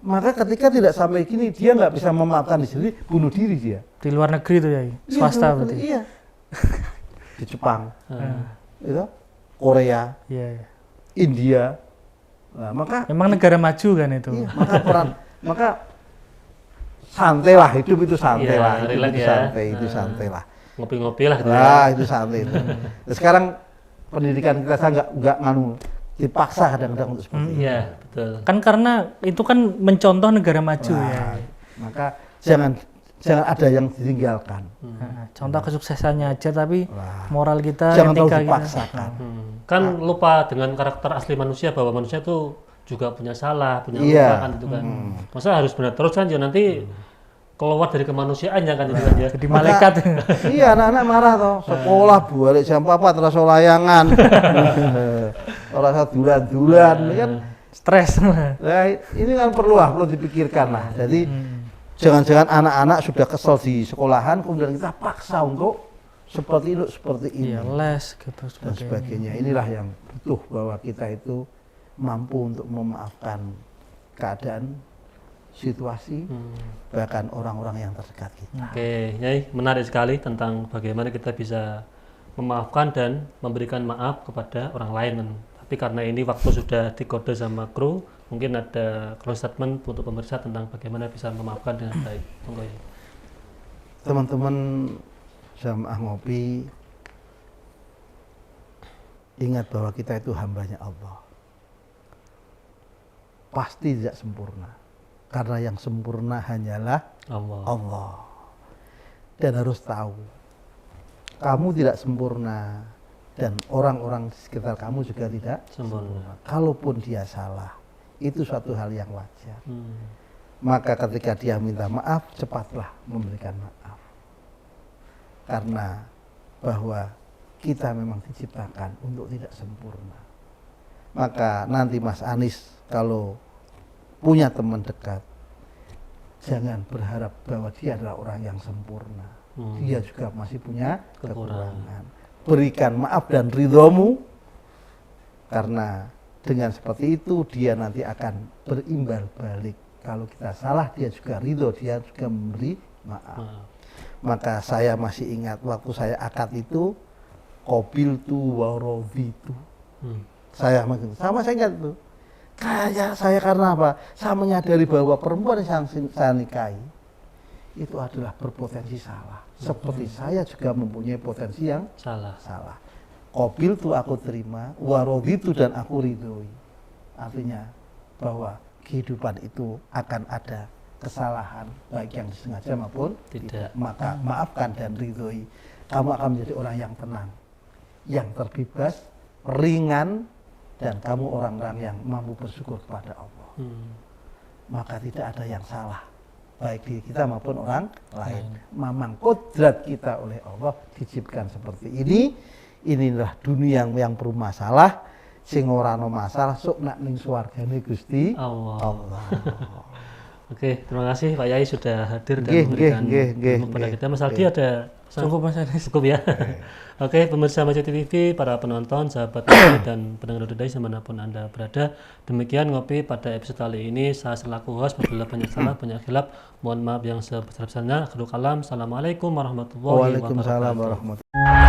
Speaker 2: Maka ketika tidak sampai gini dia nggak bisa memaafkan diri, bunuh diri dia.
Speaker 3: di luar negeri itu ya, swasta
Speaker 2: Iya,
Speaker 3: berarti.
Speaker 2: Iya. Di Jepang, itu, Korea,
Speaker 3: Iya.
Speaker 2: India. Nah, maka
Speaker 3: Memang negara maju kan itu.
Speaker 2: iya, maka santai lah, hidup itu santai
Speaker 1: Iya,
Speaker 2: lah, hidup
Speaker 1: relax
Speaker 2: itu
Speaker 1: ya.
Speaker 2: santai, itu santai lah.
Speaker 1: Ngopi-ngopi lah gitu ya.
Speaker 2: Nah, itu santai itu. Nah, sekarang pendidikan kita saya nggak nganu, dipaksa kadang-kadang untuk seperti itu.
Speaker 1: Iya, betul.
Speaker 3: Kan karena itu kan mencontoh negara maju ya.
Speaker 2: Nah, maka jangan ada yang ditinggalkan.
Speaker 3: Nah, contoh kesuksesannya aja tapi
Speaker 2: Wah.
Speaker 3: moral kita,
Speaker 2: Jangan terlalu
Speaker 3: etika kita.
Speaker 2: dipaksakan.
Speaker 1: Kan lupa dengan karakter asli manusia bahwa manusia itu juga punya salah, punya
Speaker 2: Iya.
Speaker 1: luka kan itu kan. Masa harus benar terus kan ya nanti keluar dari kemanusiaannya kan itu kan ya.
Speaker 3: Jadi malaikat.
Speaker 2: Iya, anak-anak marah toh. Sekolah balik jam 4 terasa layangan. Terasa dulan-dulan, ini kan.
Speaker 3: Stres.
Speaker 2: Nah, ini kan perlu dipikirkan lah. Jadi jangan-jangan anak-anak sudah kesel di sekolahan, kemudian kita paksa untuk seperti ini
Speaker 3: Iya, les gitu
Speaker 2: dan sebagainya. Inilah yang butuh bahwa kita itu mampu untuk memaafkan keadaan, situasi, bahkan orang-orang yang terdekat kita.
Speaker 1: Oke, Nyai, menarik sekali tentang bagaimana kita bisa memaafkan dan memberikan maaf kepada orang lain. Tapi karena ini waktu sudah dikode sama kru, mungkin ada close statement untuk pemirsa tentang bagaimana bisa memaafkan dengan baik. Monggo, ya.
Speaker 2: Teman-teman jamaah ngopi, ingat bahwa kita itu hambanya Allah. Pasti tidak sempurna, karena yang sempurna hanyalah Allah. Dan harus tahu, kamu tidak sempurna dan orang-orang di sekitar kamu juga tidak sempurna. Kalaupun dia salah, itu suatu hal yang wajar. Maka ketika dia minta maaf, cepatlah memberikan maaf. Karena bahwa kita memang diciptakan untuk tidak sempurna. Maka nanti Mas Anis kalau punya teman dekat, jangan berharap bahwa dia adalah orang yang sempurna. Dia juga masih punya kekurangan. Berikan maaf dan ridhomu, karena dengan seperti itu dia nanti akan berimbal balik. Kalau kita salah, dia juga ridho, dia juga memberi maaf. Maka saya masih ingat waktu saya akad itu, qabiltu wa raditu. Saya ingat itu. Kayak saya karena apa? Saya menyadari bahwa perempuan yang saya nikahi itu adalah berpotensi salah. Seperti saya juga mempunyai potensi yang salah. Qabiltu aku terima, wa raditu dan aku ridhoi. Artinya bahwa kehidupan itu akan ada kesalahan, baik yang disengaja maupun tidak. Maka maafkan dan ridhoi. Kamu akan menjadi orang yang tenang, yang terbebas, ringan, dan kamu orang-orang yang mampu bersyukur kepada Allah. Maka tidak ada yang salah, baik diri kita maupun orang lain. Memang kodrat kita oleh Allah diciptakan seperti ini. Inilah dunia yang perlu masalah. Sing ora ono masalah sok nak ning swargane Gusti Allah.
Speaker 1: Oke, terima kasih Pak Yai sudah hadir dan
Speaker 2: Nggih,
Speaker 1: memberikan
Speaker 2: nggih,
Speaker 1: ilmu kepada kita. Mas Aldi ada pesan?
Speaker 3: Cukup Mas Anis.
Speaker 1: Cukup ya. Oke, pemirsa Masjid TV, para penonton, sahabat ngopi dan pendengar Dudai dimanapun Anda berada. Demikian ngopi pada episode kali ini. Saya selaku host, apabila banyak salah, banyak khilaf, mohon maaf yang sebesar-besarnya. Akhirul kalam. Assalamualaikum warahmatullahi wabarakatuh.
Speaker 2: Waalaikumsalam warahmatullahi wabarakatuh.